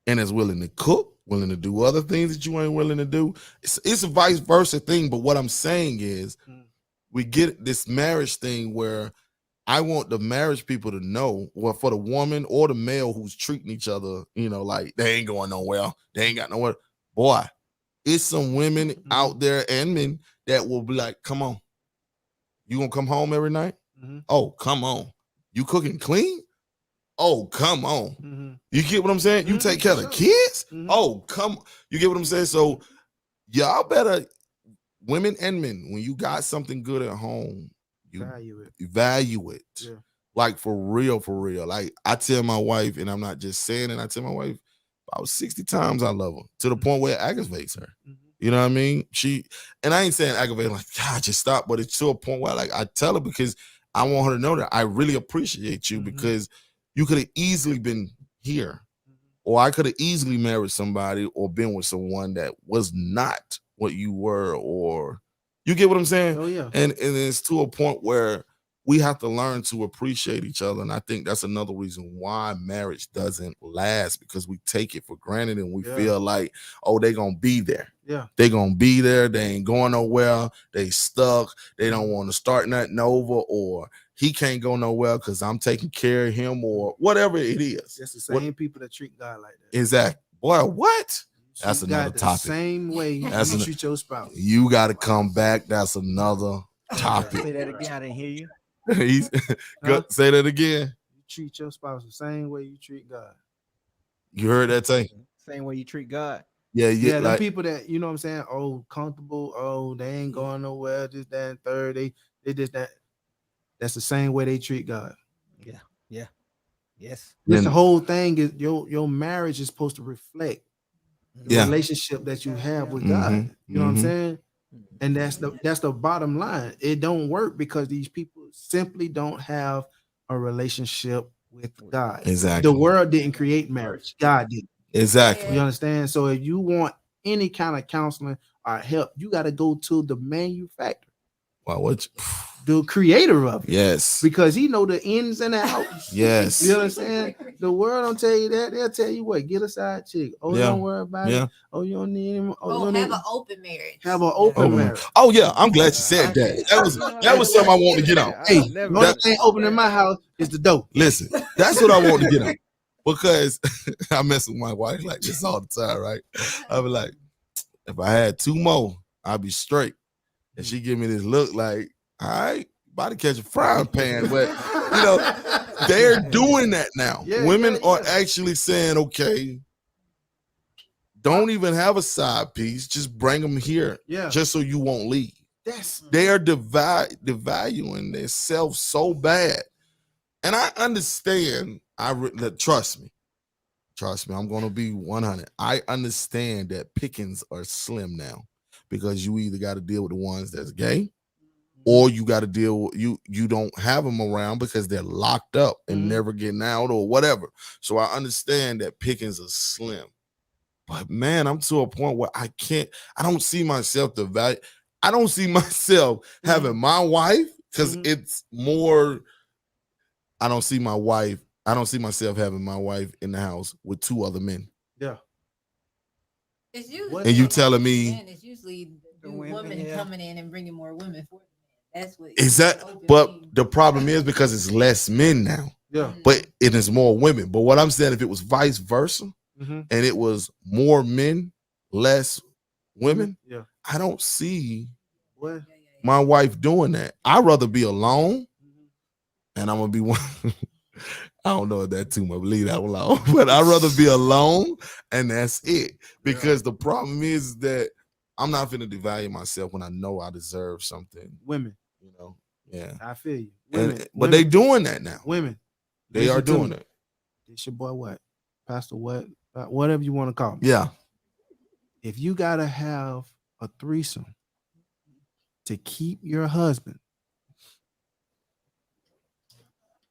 and is willing to cook, willing to do other things that you ain't willing to do. It's a vice versa thing. But what I'm saying is we get this marriage thing where I want the marriage people to know, well, for the woman or the male who's treating each other, you know, like they ain't going nowhere. They ain't got nowhere. Boy, it's some women out there and men that will be like, come on. You gonna come home every night? Oh, come on. You cooking clean? Oh, come on. You get what I'm saying? You take care of the kids? Oh, come. You get what I'm saying? So y'all better, women and men, when you got something good at home, you value it. Yeah. Like for real. Like I tell my wife, and I'm not just saying it, I tell my wife about 60 times I love her, to the point where it aggravates her. You know what I mean? And I ain't saying aggravate like, God, just stop, but it's to a point where like I tell her because I want her to know that I really appreciate you, because you could have easily been here, or I could have easily married somebody or been with someone that was not what you were, or You get what I'm saying? Oh yeah. And it's to a point where we have to learn to appreciate each other. And I think that's another reason why marriage doesn't last, because we take it for granted and we feel like, oh, they're going to be there. Yeah. They're going to be there. They ain't going nowhere. They stuck. They don't want to start nothing over, or he can't go nowhere because I'm taking care of him, or whatever it is. That's the same people that treat God like that. Exactly. Boy, what? That's another God the topic. Same way you treat your spouse. You got to come back. That's another topic. Say that again. I didn't hear you. Say that again. You treat your spouse the same way you treat God. You heard that thing? Same way you treat God. Yeah, the people that, you know what I'm saying, oh, comfortable, oh, they ain't going nowhere, this, that, and third, they just that. That's the same way they treat God. Yeah. Yes. The whole thing is your marriage is supposed to reflect the relationship that you have with God. You know what I'm saying? And that's the bottom line. It don't work because these people simply don't have a relationship with God. Exactly. The world didn't create marriage. God did. Exactly. You understand? So if you want any kind of counseling or help, you got to go to the manufacturer. Wow, the creator of it. Yes. Because he know the ins and the outs. Yes. You know what I'm saying? The world don't tell you that. They'll tell you what, get a side chick. Oh, don't worry about it. Oh, you don't need him. Oh, have an open marriage. Have an open marriage. Oh yeah, I'm glad you said that. That was something I want to get on. Hey, the only thing open in my house is the door. Listen, that's what I want to get on. Because I mess with my wife like this all the time, right? I be like, if I had 2 more, I'd be straight. And she give me this look like, all right, about to catch a frying pan. But, you know, they're doing that now. Women are actually saying, okay, don't even have a side piece. Just bring them here just so you won't leave. They are devaluing themselves so bad. And I understand. Trust me, I'm going to be 100. I understand that pickings are slim now, because you either got to deal with the ones that's gay, or you got to deal with you don't have them around because they're locked up and never getting out or whatever. So I understand that pickings are slim. But man, I'm to a point where I don't see myself I don't see myself having my wife, because it's more, I don't see myself having my wife in the house with 2 other men. Yeah. It's usually, and you telling me it's usually the women coming in and bringing more women for the man. That's what but the problem is because it's less men now. Yeah. But it is more women. But what I'm saying, if it was vice versa, and it was more men, less women, I don't see my wife doing that. I'd rather be alone, and I'm gonna be one. I don't know if that's too much, leave that alone. But I'd rather be alone, and that's it. Because the problem is that I'm not finna devalue myself when I know I deserve something. Women, you know, I feel you. But they doing that now. Women, they are doing it. It's your boy, what, Pastor, whatever you want to call me. Yeah. If you gotta have a threesome to keep your husband,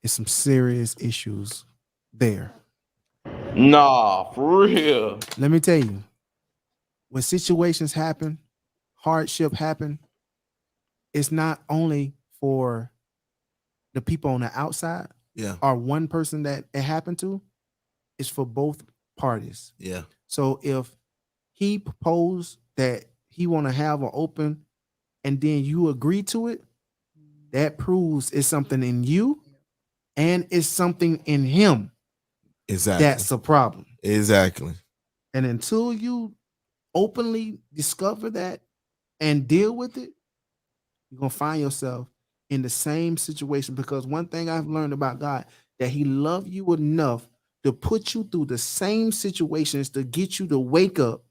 it's some serious issues there. Nah, for real. Let me tell you, when situations happen, hardship happen, it's not only for the people on the outside or one person that it happened to, it's for both parties. Yeah. So if he proposed that he want to have an open and then you agree to it, that proves it's something in you and it's something in him. Exactly. That's a problem. Exactly. And until you openly discover that and deal with it, you're going to find yourself in the same situation. Because one thing I've learned about God, that he loved you enough to put you through the same situations to get you to wake up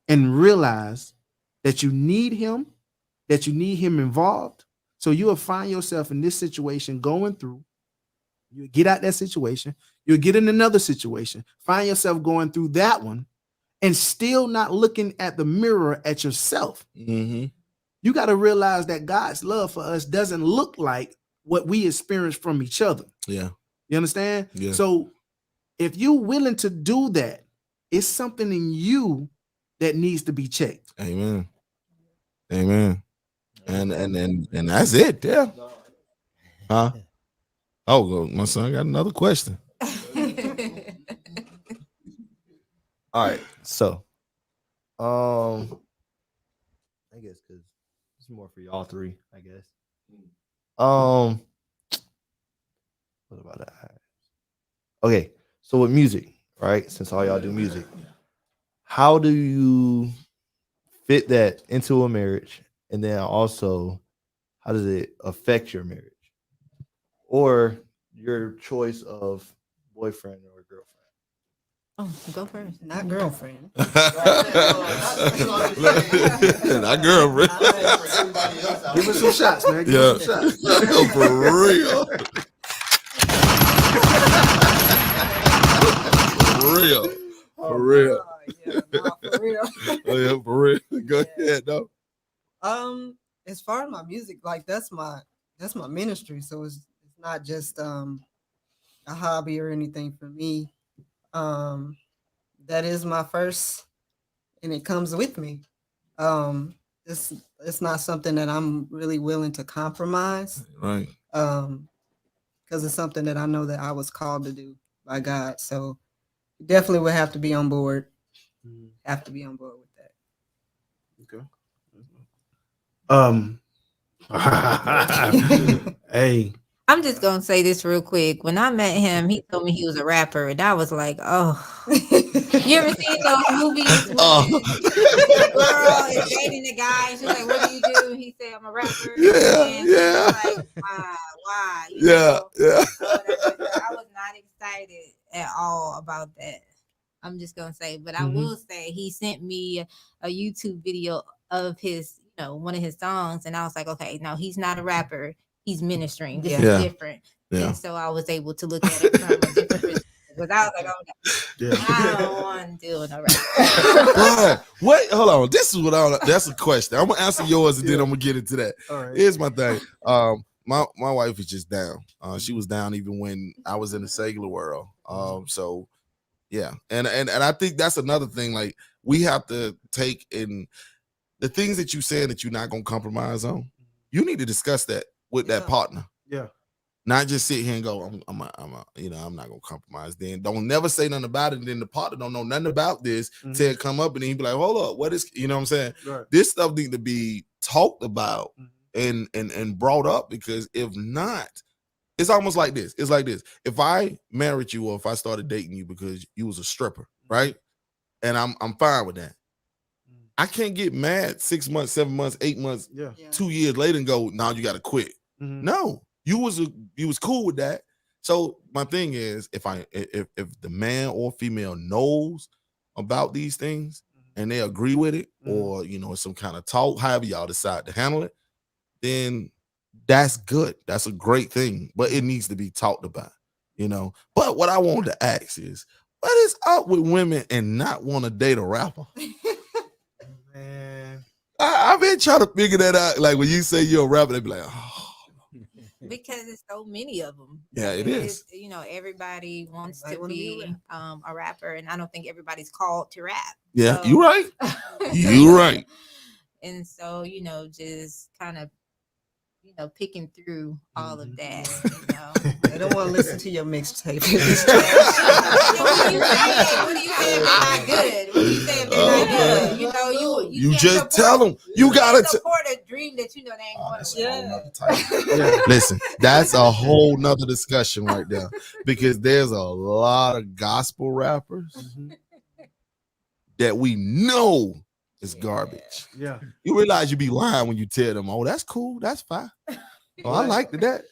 and realize that you need him involved. So you will find yourself in this situation going through. You get out that situation, you'll get in another situation, find yourself going through that one, and still not looking at the mirror at yourself. You got to realize that God's love for us doesn't look like what we experience from each other. Yeah. You understand? Yeah. So if you're willing to do that, it's something in you that needs to be checked. Amen. Amen. And that's it. Yeah. Huh? Oh, well, my son got another question. All right, so I guess because it's more for y'all three, I guess. What about that? Okay, so with music, right? Since all y'all do music, how do you fit that into a marriage? And then also, how does it affect your marriage or your choice of boyfriend or girlfriend? Oh, go first. Not girlfriend. Not girlfriend. Give us some shots, man. Give us some shots. For real. For real. Yeah, nah, for real. Oh, yeah, for real. Go ahead, though. As far as my music, like that's my ministry. So it's not just a hobby or anything for me. That is my first, and it comes with me. It's not something that I'm really willing to compromise. Right. Because it's something that I know that I was called to do by God. So definitely would have to be on board. Have to be on board with that. Okay. Hey. I'm just gonna say this real quick. When I met him, he told me he was a rapper, and I was like, "Oh, you ever seen those movies where the girl is dating the guy, and she's like, what do you do?" And he said, "I'm a rapper." And Yeah. she's like, why? You Yeah. know? So I was not excited at all about that. I'm just gonna say, but I will say he sent me a YouTube video of his, one of his songs, and I was like, okay, no, he's not a rapper. He's ministering. This is different. Yeah. And so I was able to look at it from a different perspective. Because I was like, oh, no, I don't want to deal with no rapper. Wait, hold on. This is what that's a question. I'm gonna answer yours and then I'm gonna get into that. All right. Here's my thing. My wife is just down. She was down even when I was in the secular world. So yeah, and I think that's another thing. Like we have to take in the things that you saying that you're not gonna compromise on. You need to discuss that with that partner. Yeah. Not just sit here and go, I'm not gonna compromise. Then don't never say nothing about it. And then the partner don't know nothing about this. Till it come up and then he be like, hold up, what is, you know what I'm saying? Right. This stuff need to be talked about and brought up, because if not, it's almost like this. It's like this. If I married you or if I started dating you because you was a stripper, right? And I'm fine with that. I can't get mad 6 months, 7 months, 8 months, 2 years later and go, now you got to quit. No, you was cool with that. So my thing is, if the man or female knows about these things and they agree with it, or some kind of talk, however y'all decide to handle it, then that's good. That's a great thing, but it needs to be talked about, But what I wanted to ask is, what is up with women and not want to date a rapper? Man. I've been trying to figure that out. Like when you say you're a rapper, they be like, oh. Because it's so many of them. Yeah, it is. Everybody wants to be a rapper, and I don't think everybody's called to rap. Yeah, you're right. You're right. And so, just kind of, picking through all of that, They don't want to listen to your mixtape. What do you say? What do you say if they're not good? What do you say if they're not good? You just tell them. You gotta support a dream that they ain't going to. Listen, that's a whole nother discussion right there, because there's a lot of gospel rappers that we know is garbage. Yeah. You realize you be lying when you tell them, oh, that's cool, that's fine. Oh, I like that.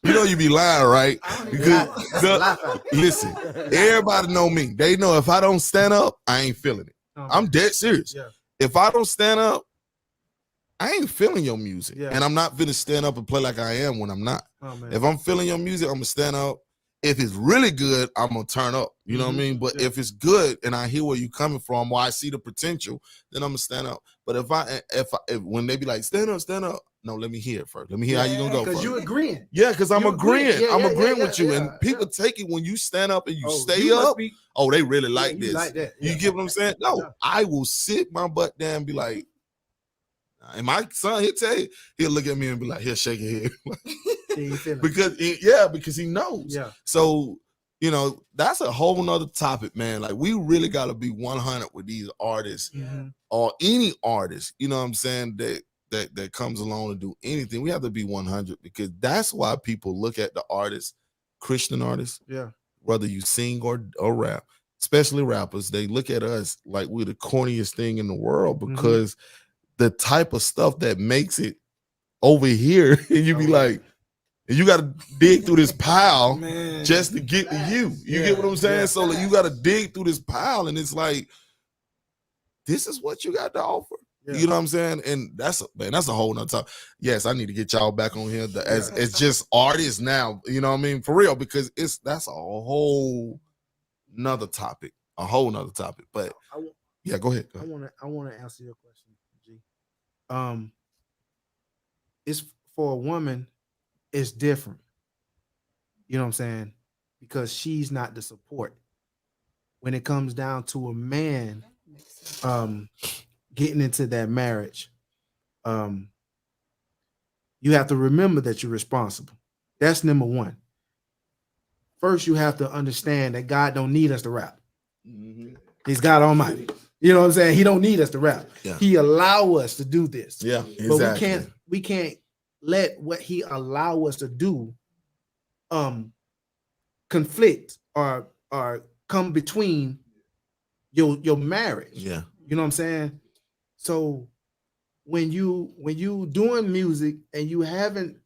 You be lying, right? Because listen, everybody know me. They know if I don't stand up, I ain't feeling it. I'm dead serious. Yeah. If I don't stand up, I ain't feeling your music. Yeah. And I'm not gonna stand up and play like I am when I'm not. Oh, man. If I'm feeling your music, I'm gonna stand up. If it's really good, I'm gonna turn up. You know what I mean? But if it's good and I hear where you coming from, or I see the potential, then I'm gonna stand up. But if when they be like, stand up, no, let me hear it first. Let me hear how you gonna go. Because you agreeing. Yeah, because I'm agreeing. Yeah, I'm agreeing with you. yeah, And people take it when you stand up and you stay you up. be, They really like this. Like that. You get what I'm saying? No, I will sit my butt down and be like, And my son, he'll tell you, he'll look at me and be like, he'll shake his head. because because he knows. yeah. So, you know, that's a whole nother topic, man. Like, we really got to be 100 with these artists or any artist, you know what I'm saying, that comes along to do anything. We have to be 100 because that's why people look at the artists, Christian artists, whether you sing or rap, especially rappers, they look at us like we're the corniest thing in the world because the type of stuff that makes it over here, and you be like, and you got to dig through this pile just to get to you. You get what I'm saying? So like, you got to dig through this pile, and it's like, this is what you got to offer. You know what I'm saying? And that's a whole nother topic. Yes, I need to get y'all back on here as just artists now. You know what I mean? For real, because that's a whole nother topic. A whole nother topic. But yeah, go ahead. I want to answer your question, G. It's for a woman, it's different. You know what I'm saying? Because she's not the support. When it comes down to a man getting into that marriage, you have to remember that you're responsible. That's number one. First, you have to understand that God don't need us to rap. He's God Almighty. You know what I'm saying? He don't need us to rap. He allow us to do this. Yeah, exactly. But we can't let what he allow us to do conflict or come between your marriage. Yeah. You know what I'm saying? So when you doing music and you haven't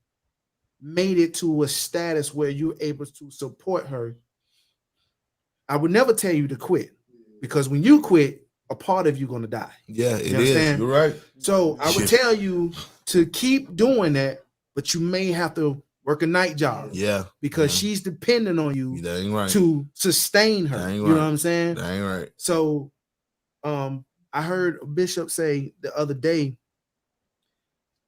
made it to a status where you're able to support her, I would never tell you to quit, because when you quit, a part of you gonna die. Yeah, it is. You're right. So I would tell you to keep doing that, but you may have to work a night job. Yeah. Because she's dependent on you that ain't right. to sustain her. You know what I'm saying? That ain't right. So I heard a bishop say the other day,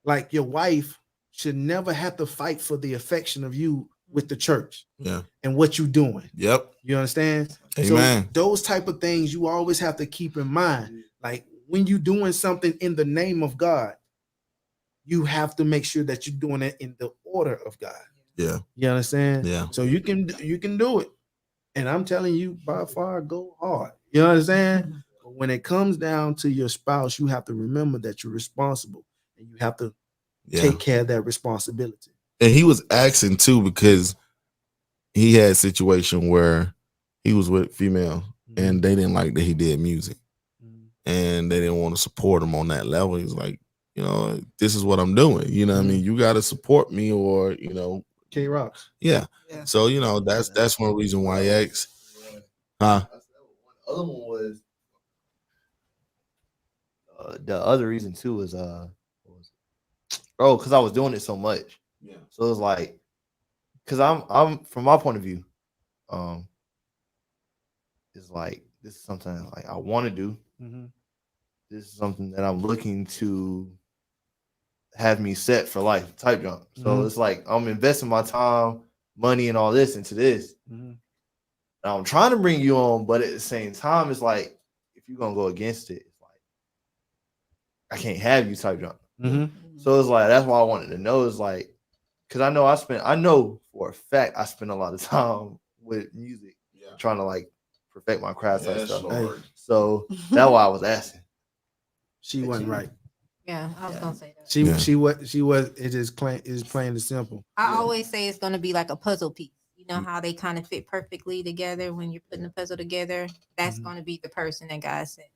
like, your wife should never have to fight for the affection of you with the church. Yeah. And what you doing. Yep. You understand? Amen. So those type of things you always have to keep in mind. Like, when you're doing something in the name of God, you have to make sure that you're doing it in the order of God. Yeah. You understand? Yeah. So you can do it. And I'm telling you, by far, go hard. You understand? But when it comes down to your spouse, you have to remember that you're responsible, and you have to take care of that responsibility. And he was asking too, because he had a situation where he was with female and they didn't like that he did music, and they didn't want to support him on that level. He's like, you know, this is what I'm doing. You know what I mean? You got to support me, or, you know, K-Rocks. Yeah. So, you know, that's one reason why I asked. Huh? The other one was the other reason too is because I was doing it so much. Yeah. So it was like, because I'm from my point of view, it's like, this is something like I want to do. This is something that I'm looking to have me set for life type jump. So it's like I'm investing my time, money, and all this into this. And I'm trying to bring you on, but at the same time, it's like, if you're gonna go against it, it's like, I can't have you type jump. So it's like, that's why I wanted to know, is like, because I know for a fact I spend a lot of time with music, trying to like perfect my craft type stuff. So that's why I was asking. She wasn't right. Yeah, I was gonna say that. She was. It is plain and simple. I always say it's gonna be like a puzzle piece. You know how they kind of fit perfectly together when you're putting the puzzle together. That's gonna be the person that God sent.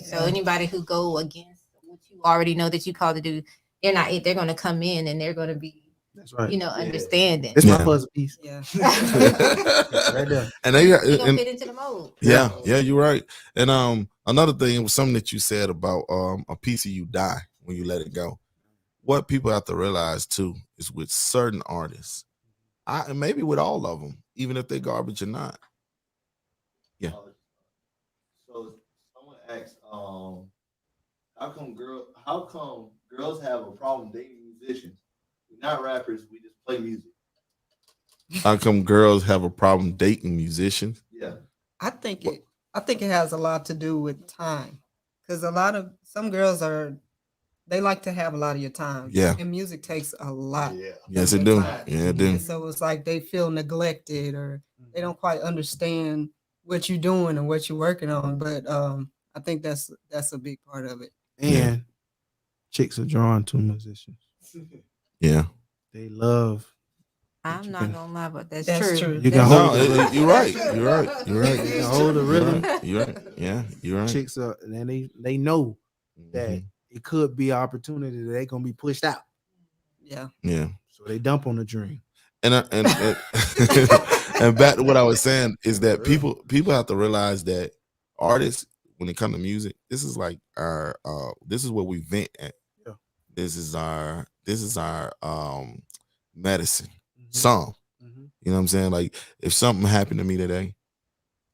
So anybody who go against what you already know that you called to do, they're gonna come in and they're gonna be, that's right, understanding. It's my puzzle piece. Yeah. Right there. And they gonna fit into the mold. Yeah, you're right. And another thing, it was something that you said about a piece of you die when you let it go. What people have to realize too is, with certain artists, and maybe with all of them, even if they're garbage or not. Yeah. So someone asked, how come girls have a problem dating musicians? We're not rappers, we just play music. How come girls have a problem dating musicians? Yeah. I think it has a lot to do with time, because some girls are they like to have a lot of your time. Yeah. And music takes a lot. Yeah. Yes, of it your do. time. Yeah, it do. And so it's like they feel neglected or they don't quite understand what you're doing and what you're working on. But I think that's a big part of it. And chicks are drawn to musicians. Yeah. They love. I'm not gonna lie, but that's, That's true. true. You can That's hold true. the You're right. You're right. You're right. You can hold the You're rhythm. right. You're right. Yeah, you're right. Chicks are, and they know that Mhm. it could be an opportunity that they're gonna be pushed out. Yeah. Yeah. So they dump on the dream. And and back to what I was saying is that people have to realize that artists, when it comes to music, this is like our this is what we vent at. Yeah. This is our medicine. Mhm. Song. Mhm. You know what I'm saying? Like if something happened to me today,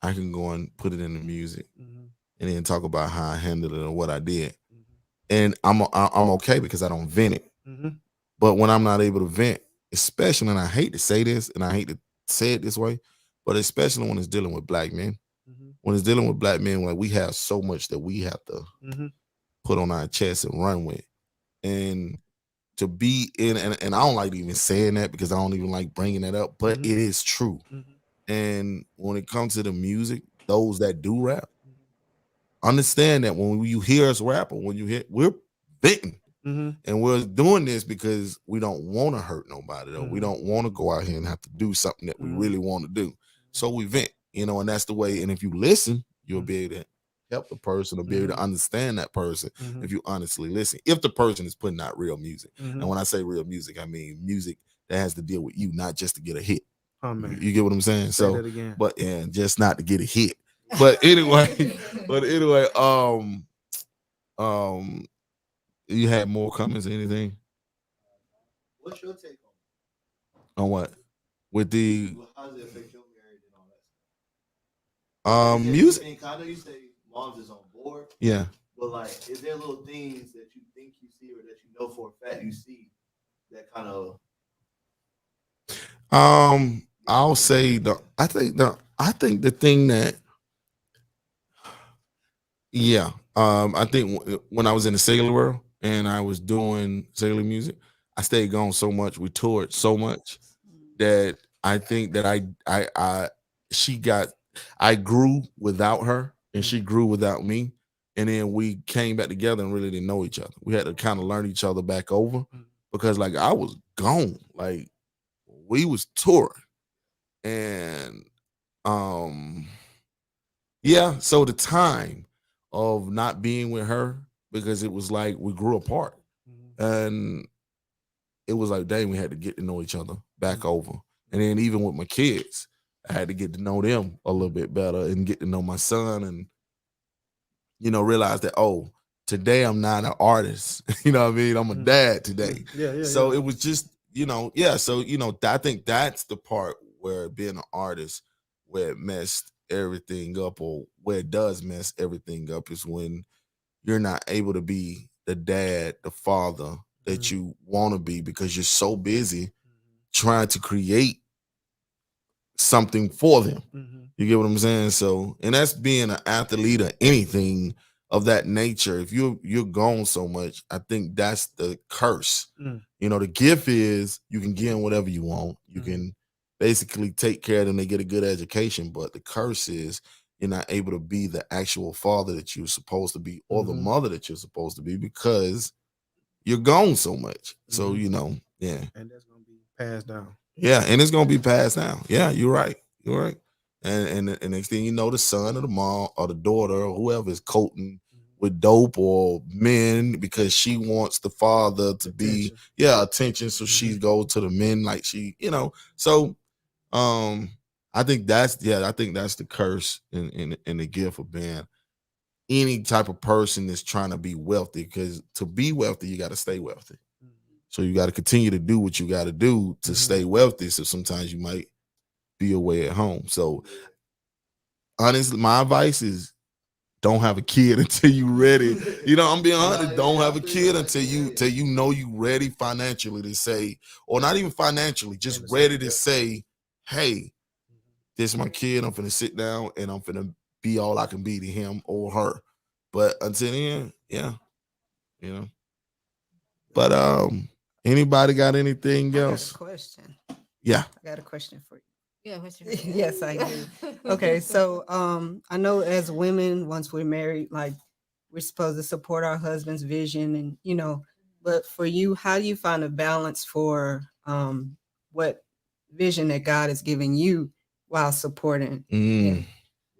I can go and put it in the music Mhm. and then talk about how I handled it or what I did. Mhm. And I'm okay because I don't vent it. Mhm. But when I'm not able to vent, especially, and I hate to say this, and I hate to say it this way, but especially when it's dealing with black men, Mhm. when it's dealing with black men, like we have so much that we have to Mhm. put on our chest and run with. And to be in, and I don't like even saying that because I don't even like bringing that up, but Mhm. it is true. Mhm. And when it comes to the music, those that do rap, understand that when you hear us rap or when you hear, we're venting. Mhm. And we're doing this because we don't want to hurt nobody, though. We Mhm. don't want to go out here and have to do something that we Mhm. really want to do. So we vent, and that's the way. And if you listen, you'll Mhm. be able to help the person or be able to understand that person Mhm. if you honestly listen. If the person is putting out real music. Mhm. And when I say real music, I mean music that has to deal with you, not just to get a hit. Oh man. You get what I'm saying? Say So, that again. but and just not to get a hit. But anyway, you had more comments or anything? What's your take On what? With the on how does it affect your marriage and all that? music? I know you say moms is on board, Yeah. but like, is there little things that you think you see or that you know for a fact you see that kind of? I'll say I think the thing that, yeah, I think when I was in the cellular world and I was doing cellular music, I stayed gone so much. We toured so much that I think that I grew without her and she grew without me. And then we came back together and really didn't know each other. We had to kind of learn each other back over because like I was gone. Like we was touring. And yeah, so the time of not being with her, because it was like we grew apart. And it was like, dang, we had to get to know each other back over. And then even with my kids, I had to get to know them a little bit better and get to know my son and, realize that, oh, today I'm not an artist. You know what I mean? I'm a dad today. Yeah. So it was just, yeah. So, I think that's the part where being an artist, where it messed everything up or where it does mess everything up is when you're not able to be the dad, the father that you want to be because you're so busy trying to create something for them. You get what I'm saying? So, and that's being an athlete or anything of that nature. If you're gone so much, I think that's the curse. The gift is you can give them whatever you want. You can basically take care of them, they get a good education. But the curse is you're not able to be the actual father that you're supposed to be or the mother that you're supposed to be because you're gone so much. So, yeah. And that's gonna be passed down. Yeah, and it's gonna be passed down. Yeah, you're right. You're right. And the next thing you know, the son or the mom or the daughter or whoever is coating with dope or men because she wants the father to be attention. So she goes to the men like she, So I think that's the curse in the gift of being any type of person that's trying to be wealthy, because to be wealthy, you got to stay wealthy. So you got to continue to do what you got to do to stay wealthy. So sometimes you might be away at home. So honestly, my advice is don't have a kid until you ready. I'm being honest. Don't have a kid until you know you ready financially to say, or not even financially, just ready to say, hey, this is my kid. I'm finna sit down and I'm finna be all I can be to him or her. But until then, yeah, But anybody got anything I got else? a question. Yeah. I got a question for you. Yeah, what's your Yes, I do. Okay, so I know as women, once we're married, like we're supposed to support our husband's vision, and but for you, how do you find a balance for what vision that God is giving you while supporting him?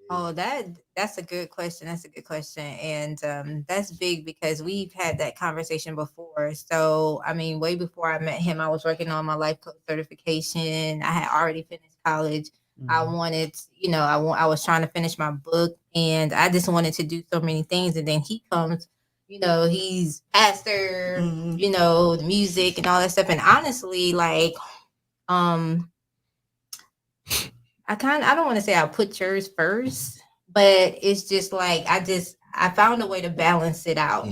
Oh, that's a good question. That's a good question. And that's big because we've had that conversation before. So, I mean, way before I met him, I was working on my life coach certification. I had already finished college. I wanted, I was trying to finish my book, and I just wanted to do so many things. And then he comes, he's pastor, the music and all that stuff. And honestly, like, I don't want to say I put yours first, but it's just like I found a way to balance it out.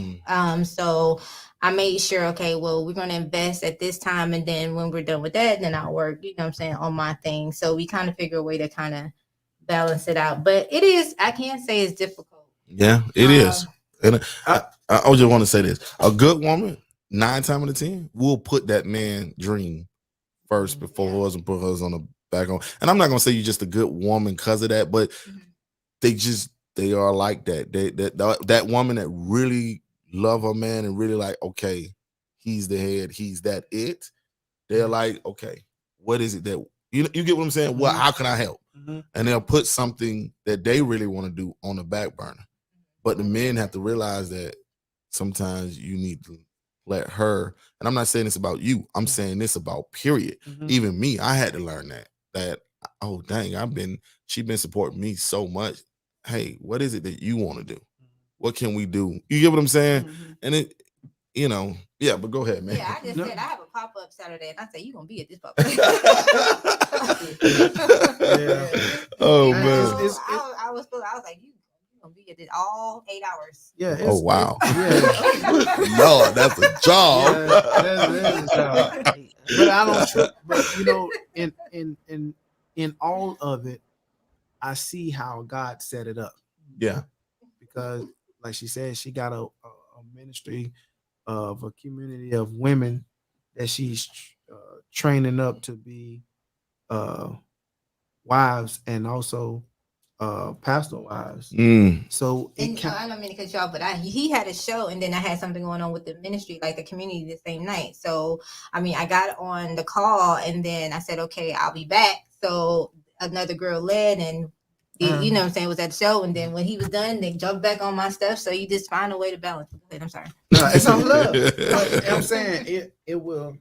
So I made sure, okay, well, we're gonna invest at this time, and then when we're done with that, then I'll work, on my thing. So we kind of figure a way to kind of balance it out. But I can't say it's difficult. Yeah, it is. And I just want to say this. A good woman, 9 times out of 10, will put that man dream first before hers and put hers on the back on. And I'm not gonna say you're just a good woman because of that, but they are like that. That woman that really love her man and really like, okay, he's the head, he's that it. They're like, okay, what is it that you get what I'm saying? Well, how can I help? And they'll put something that they really want to do on the back burner. But the men have to realize that sometimes you need to let her, and I'm not saying this about you, I'm saying this about period. Even me, I had to learn that oh dang, she been supporting me so much. Hey, what is it that you want to do? What can we do? You get what I'm saying? And it, yeah, but go ahead, man. Yeah, I just said I have a pop-up Saturday, and I said you gonna be at this pop-up. Oh man. I was like, you gonna be at it all 8 hours. Yeah. Oh wow. Yeah. No, that's a job. That's a job. But I don't. But in all of it, I see how God set it up. Yeah. Because, like she said, she got a ministry of a community of women that she's training up to be wives and also pastor wives. So I don't mean to cut you off, but he had a show, and then I had something going on with the ministry, like the community, the same night. So I mean, I got on the call, and then I said, okay, I'll be back. So another girl led, and you know what I'm saying, was at the show, and then when he was done, they jumped back on my stuff. So you just find a way to balance it. I'm sorry. No, it's all love. But I'm saying it will.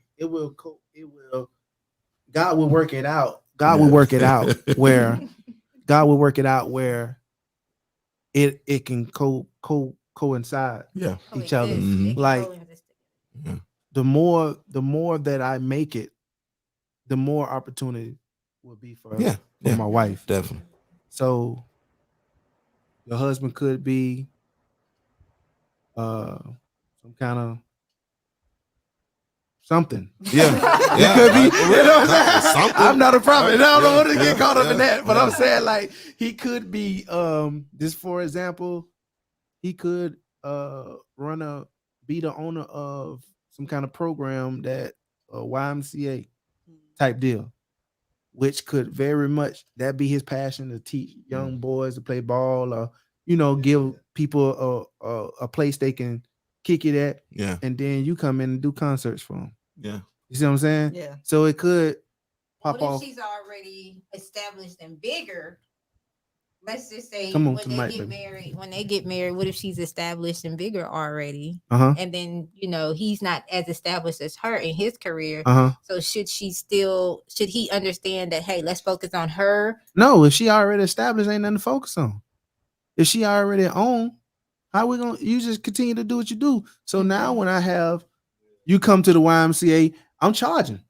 God will work it out. God will work it out where God will work it out where it can coincide each other. Like the more that I make it, the more opportunity will be for my wife. Definitely. So your husband could be some kind of something. Yeah. It could be, you know what I'm saying? Something. I'm not a prophet. I don't know what to get caught up in that. But I'm saying, like, he could be just for example, he could be the owner of some kind of program that YMCA type deal, which could very much that be his passion, to teach young boys to play ball, or give people a place they can kick it at. Yeah. And then you come in and do concerts for them. Yeah. You see what I'm saying? Yeah. So it could pop off. What if she's already established and bigger? Let's just say When they get married, what if she's established and bigger already? And then, he's not as established as her in his career. So should he understand that, hey, let's focus on her? No, if she already established, ain't nothing to focus on. If she already on, how we gonna, you just continue to do what you do. So now when you come to the YMCA, I'm charging.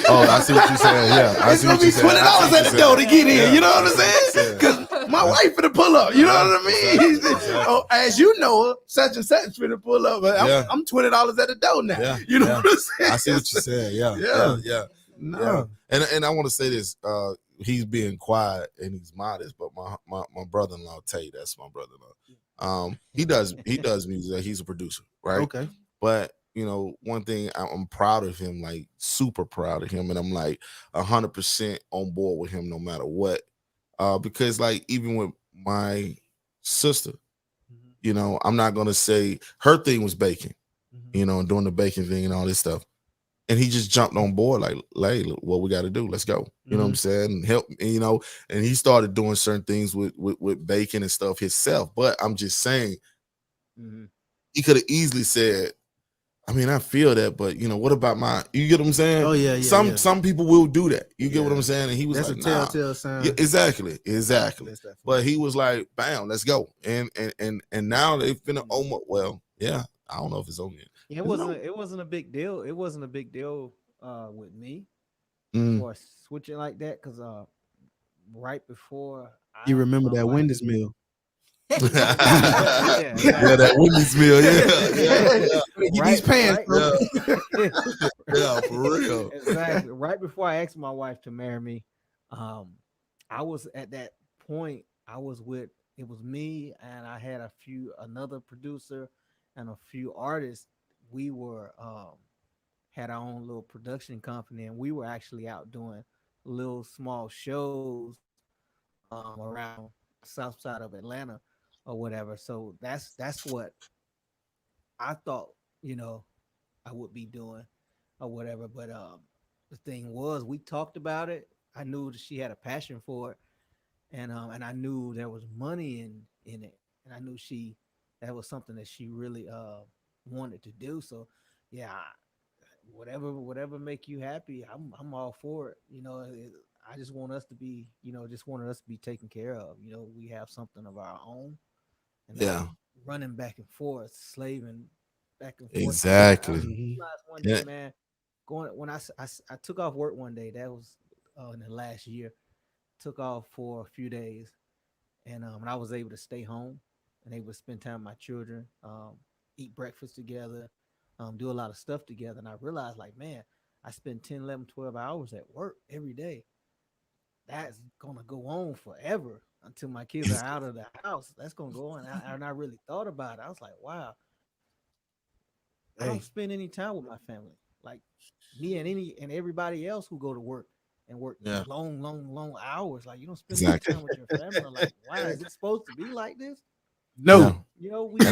Oh, I see what you're saying. Yeah, it's gonna be $20 at the door to get in. You know what I'm saying? Because my wife finna pull up. You know what I mean? Oh, as you know, such and such finna pull up. I'm $20 at the door now. Yeah. You know what I'm saying? I see what you're saying. Yeah. No. And I want to say this. He's being quiet and he's modest, but my brother-in-law Tay, that's my brother-in-law. He does music. He's a producer, right? Okay. But one thing I'm proud of him, like super proud of him, and I'm like 100% on board with him no matter what. Because like even with my sister, I'm not gonna say her thing was baking, and doing the baking thing and all this stuff. And he just jumped on board like, what we got to do? Let's go. You know what I'm saying? And help, and he started doing certain things with baking and stuff himself. But I'm just saying, he could have easily said, I mean, I feel that, but what about you get what I'm saying? Oh yeah. Some people will do that. You get what I'm saying? And he was That's like, a telltale sign. Yeah, exactly. That's But he was like, bam, let's go. And now they've been well, yeah. I don't know if it's over yet. Yeah, it wasn't a big deal. It wasn't a big deal with me or switching like that because right before You remember that Wendy's meal? Yeah, that Wendy's meal. Yeah. Get these pants, bro. Yeah, for real. Exactly. Right before I asked my wife to marry me, I was at that point. It was me and I had another producer and a few artists. We were had our own little production company, and we were actually out doing little small shows around south side of Atlanta or whatever. So that's what I thought, I would be doing or whatever. But the thing was, we talked about it. I knew that she had a passion for it, and I knew there was money in it, and I knew that was something that she really wanted to do. So yeah, whatever make you happy, I'm all for it. I just want us to be, wanted us to be taken care of. We have something of our own, and running back and forth, slaving back and forth. Exactly. I realized one day, man, when I took off work one day, that was in the last year, took off for a few days, and I was able to stay home and able to spend time with my children, eat breakfast together, do a lot of stuff together. And I realized, like, man, I spend 10, 11, 12 hours at work every day. That's going to go on forever until my kids are out of the house. That's going to go on. And I really thought about it. I was like, wow, I don't spend any time with my family. Like me and everybody else who go to work and work long hours. Like you don't spend any time with your family. Like, wow, is it supposed to be like this? No. We work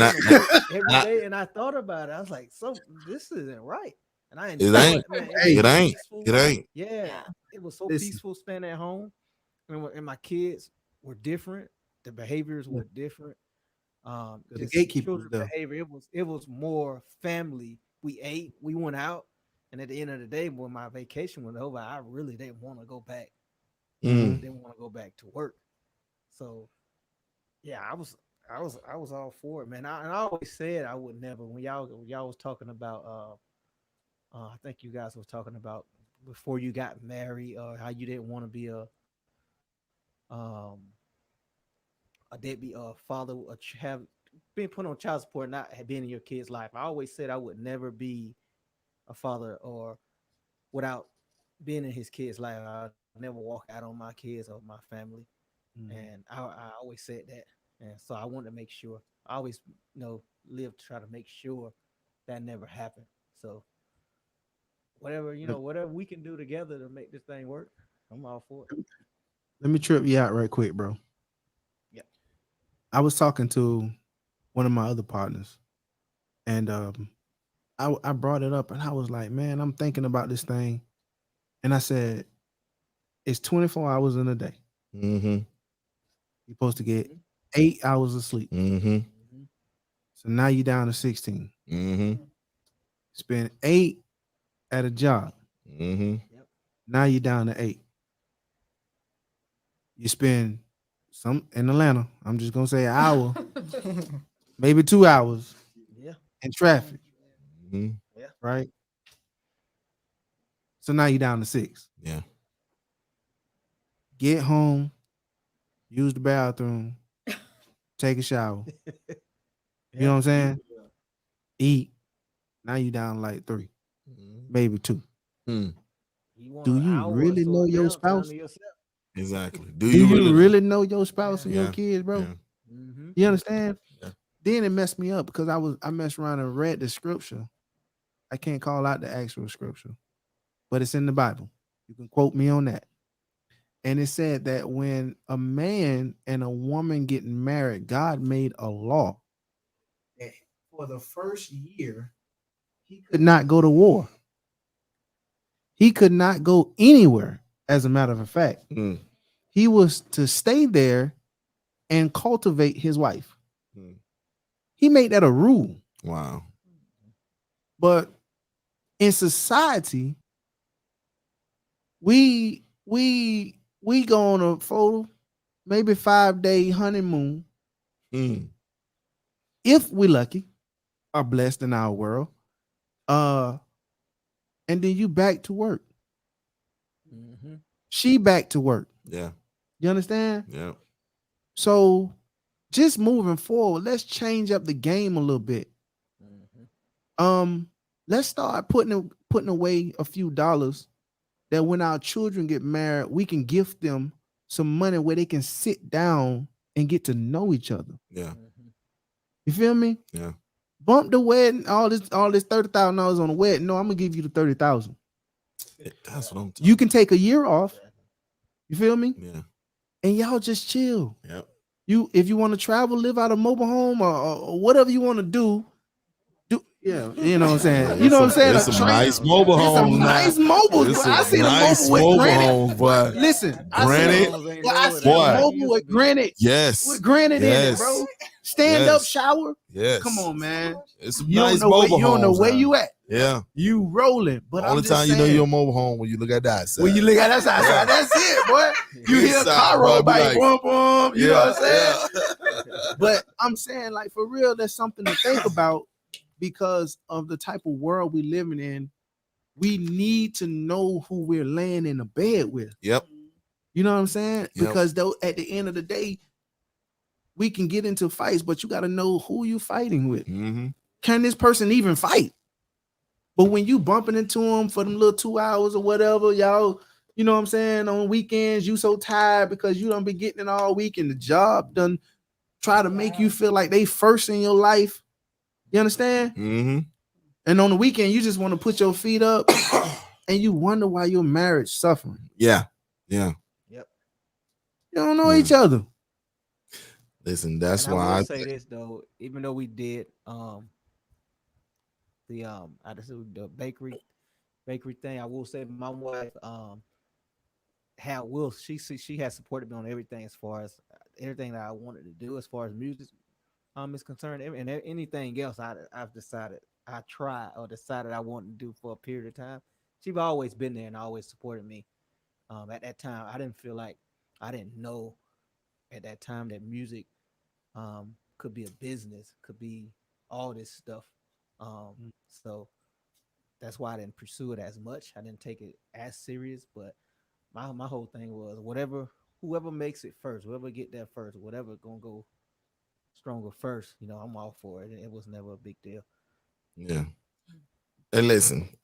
every day, and I thought about it. I was like, so this isn't right. And I enjoyed it. Man, It ain't. Yeah, it was so peaceful staying at home, and my kids were different. The behaviors were different. The gatekeepers behavior. It was more family. We ate, we went out, and at the end of the day, when my vacation was over, I really didn't want to go back. Didn't want to go back to work. So, yeah, I was all for it, man. I always said I would never. When y'all was talking about, I think you guys was talking about before you got married, or how you didn't want to be a deadbeat father, have been put on child support, not have been in your kid's life. I always said I would never be a father or without being in his kid's life. I'll never walk out on my kids or my family. And I always said that. And so I wanted to make sure. I always, live to try to make sure that never happened. So whatever we can do together to make this thing work, I'm all for it. Let me trip you out right quick, bro. Yeah. I was talking to one of my other partners, and I brought it up, and I was like, man, I'm thinking about this thing. And I said, it's 24 hours in a day. Mm-hmm. You're supposed to get 8 hours of sleep. Mm-hmm. So now you're down to 16. Mm-hmm. Spend 8 at a job. Mm-hmm. Now you're down to 8. You spend some in Atlanta. I'm just gonna say an hour, maybe 2 hours. In traffic. Mm-hmm. Yeah. Right. So now you're down to 6. Yeah. Get home, use the bathroom, take a shower. You know what I'm saying? Eat. Now you down like 3, maybe 2. Do you really know your spouse? Exactly. Do you really know your spouse and your kids, bro? Mm-hmm. You understand? Yeah. Then it messed me up because I messed around and read the scripture I can't call out the actual scripture, but it's in the Bible. You can quote me on that. And it said that when a man and a woman get married, God made a law that for the first year, he could not go to war. He could not go anywhere, as a matter of fact. He was to stay there and cultivate his wife. He made that a rule. Wow. But in society, we go on a 4, maybe 5-day honeymoon. If we're lucky, are blessed in our world. And then you back to work. She back to work. Yeah. You understand? Yeah. So just moving forward, let's change up the game a little bit. Let's start putting away a few dollars that when our children get married, we can gift them some money where they can sit down and get to know each other. Yeah. You feel me? Yeah. Bump the wedding, all this $30,000 on the wedding. No, I'm gonna give you the $30,000. That's what I'm talking. You can take a year off. You feel me? Yeah. And y'all just chill. Yep. If you want to travel, live out of a mobile home or whatever you want to do. Yeah, you know what I'm saying. You know what I'm saying. It's some nice mobile homes. Nice mobiles. I see the mobile with granite. Boy. Listen, Granite. I see the mobile with granite. Yes. With granite in it, bro. Stand up shower. Yes. Come on, man. It's some You nice don't know mobile you don't know homes where now. you at. Yeah. You rolling, but All the time you know you're a mobile home when you look at that side. When you look at that side, that's it, boy. You hear a car roll by, boom, boom. You know what I'm saying? But I'm saying, like, for real, that's something to think about because of the type of world we living in. We need to know who we're laying in the bed with. Yep. You know what I'm saying? Yep. Because though at the end of the day, we can get into fights, but you got to know who you fighting with. Can this person even fight? But when you bumping into them for them little 2 hours or whatever, y'all, you know what I'm saying? On weekends, you so tired because you don't be getting it all week and the job done try to make you feel like they first in your life. You understand? And on the weekend, you just want to put your feet up and you wonder why your marriage suffering. Yeah. Yeah. Yep. You don't know each other. Listen, that's and why I will say this though, even though we did the bakery thing, I will say my wife she has supported me on everything as far as everything that I wanted to do as far as music is concerned, and anything else I've decided I want to do for a period of time. She's always been there and always supported me. At that time, I didn't know at that time that music could be a business, could be all this stuff. So that's why I didn't pursue it as much. I didn't take it as serious, but my whole thing was whoever makes it first, whoever get there first, whatever gonna go stronger first, I'm all for it. It was never a big deal. Yeah. And listen,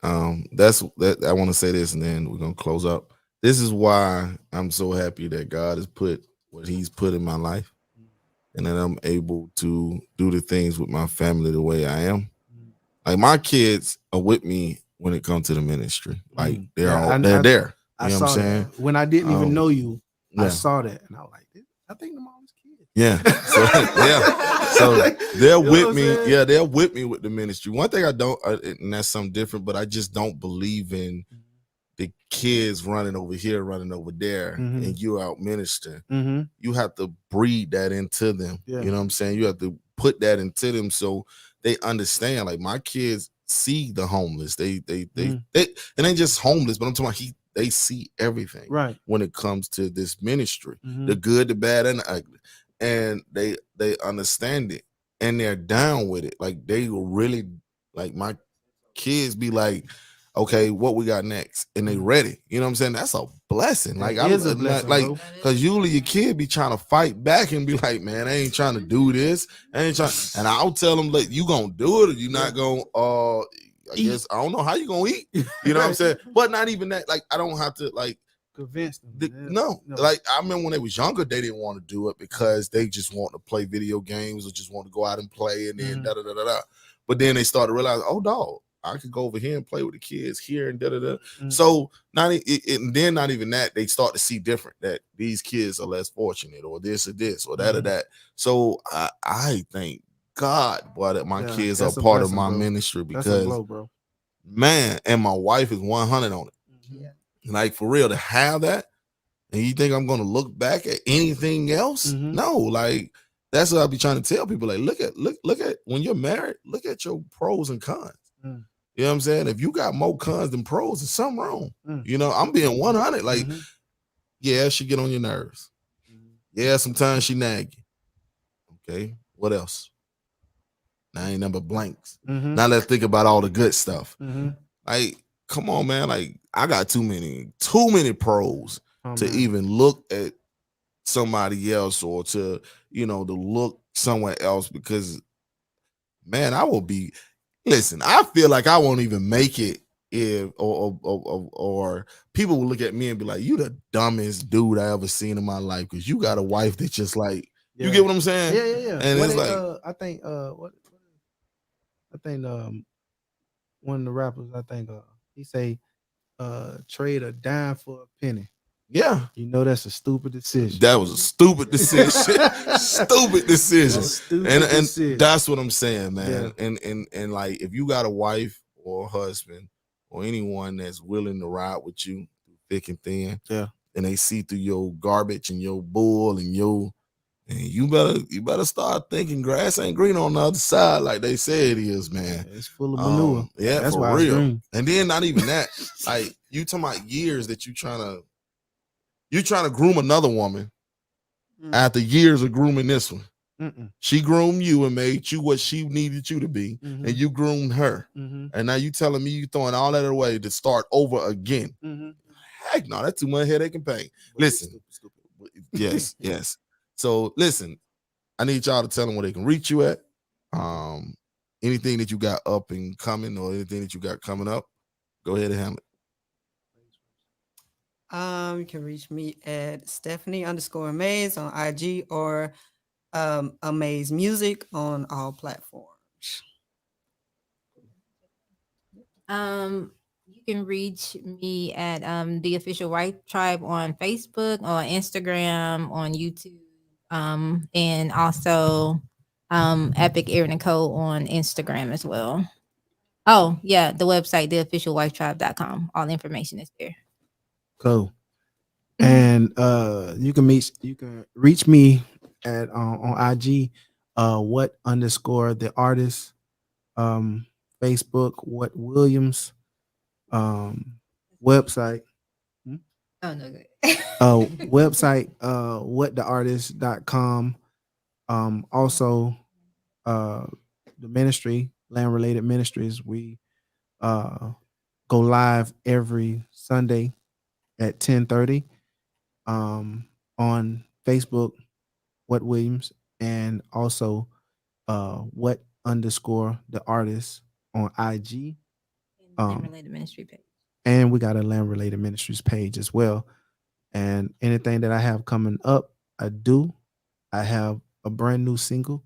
that's that. I want to say this, and then we're gonna close up. This is why I'm so happy that God has put what He's put in my life, and that I'm able to do the things with my family the way I am. Like my kids are with me when it comes to the ministry. Like they're there. I saw that. When I didn't even know you, I saw that, and I was like, I think the mom's kid. Yeah. So, So they're with me. Yeah, they're with me with the ministry. One thing I don't, and that's something different, but I just don't believe in the kids running over here, running over there, and you out ministering. You have to breed that into them. Yeah. You know what I'm saying? You have to put that into them so they understand. Like my kids see the homeless. They and ain't just homeless, but I'm talking about they see everything right when it comes to this ministry, the good, the bad, and the ugly. And they understand it and they're down with it. Like they will really, like my kids be like, okay, what we got next? And they ready. You know what I'm saying? That's a blessing. Like it is a blessing, like because usually your kid be trying to fight back and be like, man, I ain't trying to do this. I ain't trying. And I'll tell them, like, you gonna do it or you not gonna I guess I don't know how you gonna eat. You know what I'm saying? But not even that, like I don't have to like convince them. No, like I remember when they was younger, they didn't want to do it because they just want to play video games or just want to go out and play and then da da da da da. But then they started to realize, oh dog, I could go over here and play with the kids here and da. So not and then not even that, they start to see different, that these kids are less fortunate or this or that or that. So I thank God, boy, that my kids are part of my ministry, because bro. Man, and my wife is 100 on it. Like, for real, to have that, and you think I'm gonna look back at anything else? No, like, that's what I be trying to tell people. Like, look at when you're married, look at your pros and cons. You know what I'm saying? If you got more cons than pros, there's something wrong. You know, I'm being 100. Like, yeah, she get on your nerves. Yeah, sometimes she nag you. Okay, what else? Now ain't nothing but blanks. Now let's think about all the good stuff. Like, come on, man. Like, I got too many pros to even look at somebody else, or to, you know, to look somewhere else, because, man, I will be. Listen, I feel like I won't even make it if or people will look at me and be like, "You the dumbest dude I ever seen in my life," because you got a wife that's just like, you get what I'm saying? Yeah. And what it's like, I think one of the rappers, I think he say trade a dime for a penny. yeah, You know, that's a stupid decision. that was a stupid decision. Stupid decision. And decision. that's what I'm saying, man. And like, if you got a wife or a husband or anyone that's willing to ride with you through thick and thin, and they see through your garbage and your bull and you better start thinking grass ain't green on the other side, like they say it is, man. It's full of manure. Yeah, that's for why real. I dream. And then not even that, like, you talking about years that you trying to groom another woman after years of grooming this one. She groomed you and made you what she needed you to be, and you groomed her. And now you telling me you throwing all that away to start over again? Heck no, that's too much headache and pain. Listen, yes. So listen, I need y'all to tell them where they can reach you at. Anything that you got up and coming, or anything that you got coming up, go ahead and handle it. You can reach me at Stephanie_Amaze on IG, or Amaze Music on all platforms. You can reach me at the Official White Tribe on Facebook, on Instagram, on YouTube, and also Epic Aaron and Co on Instagram as well. Oh yeah, the website, theofficialwifetribe.com. All the information is there. Cool. And you can reach me at on IG, what_the_artist, Facebook, What Williams, website. Oh no, good. Website, whattheartist.com. Also, the ministry, Land Related Ministries, we go live every Sunday at 10:30 on Facebook, What Williams, and also what_the_artist on IG. Land Related Ministry page. And we got a Land Related Ministries page as well. And anything that I have coming up, I have a brand new single,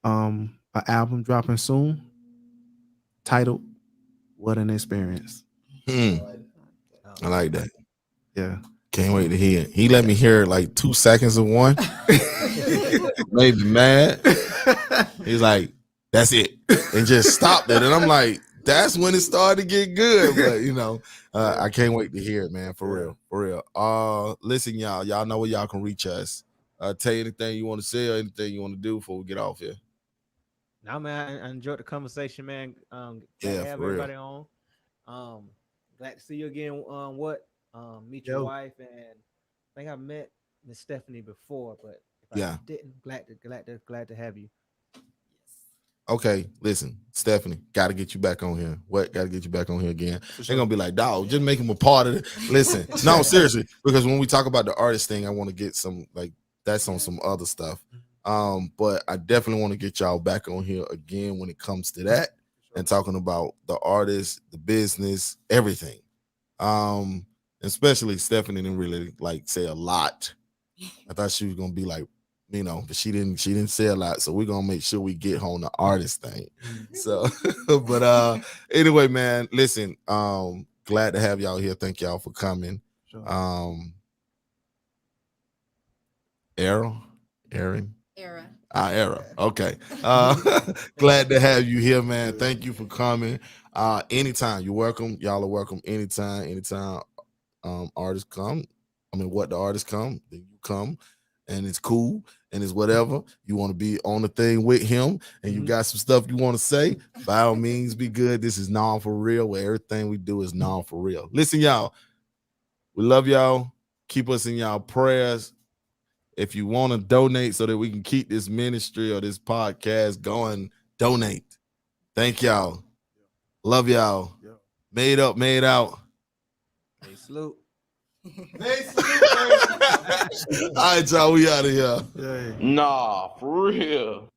an album dropping soon, titled "What an Experience." I like that. Yeah. Can't wait to hear it. He let me hear like 2 seconds of one. Made me mad. He's like, that's it. And just stopped it. And I'm like, that's when it started to get good. But you know, I can't wait to hear it, man. For real. Listen, y'all know where y'all can reach us. Tell you anything you want to say or anything you want to do before we get off here. Now, man, I enjoyed the conversation, man. Glad to have for real. everybody on. Glad to see you again. Meet your wife, and I think I met Miss Stephanie before, but if I didn't, glad to have you. Okay, listen, Stephanie, got to get you back on here. Got to get you back on here again. They're gonna be like, dog, just make him a part of it. Listen, no, seriously, because when we talk about the artist thing, I want to get some, like, that's on some other stuff. But I definitely want to get y'all back on here again when it comes to that, and talking about the artist, the business, everything. Especially Stephanie didn't really like say a lot. I thought she was gonna be like you know, but she didn't say a lot, so we're gonna make sure we get on the artist thing. So, but anyway, man, listen, glad to have y'all here. Thank y'all for coming. Sure. Aaron. Era. Era. Okay. Glad to have you here, man. Thank you for coming. Anytime, you're welcome. Y'all are welcome anytime. Artists come. I mean, what the artists come, then you come, and it's cool, and it's whatever. You want to be on the thing with him, and you got some stuff you want to say, by all means, be good. This is Non For Real, where everything we do is non for real. Listen, y'all, we love y'all. Keep us in y'all prayers. If you want to donate so that we can keep this ministry or this podcast going, donate. Thank y'all. Love y'all. Made up, made out. Hey, salute. All right, y'all, we out of here. Nah, for real.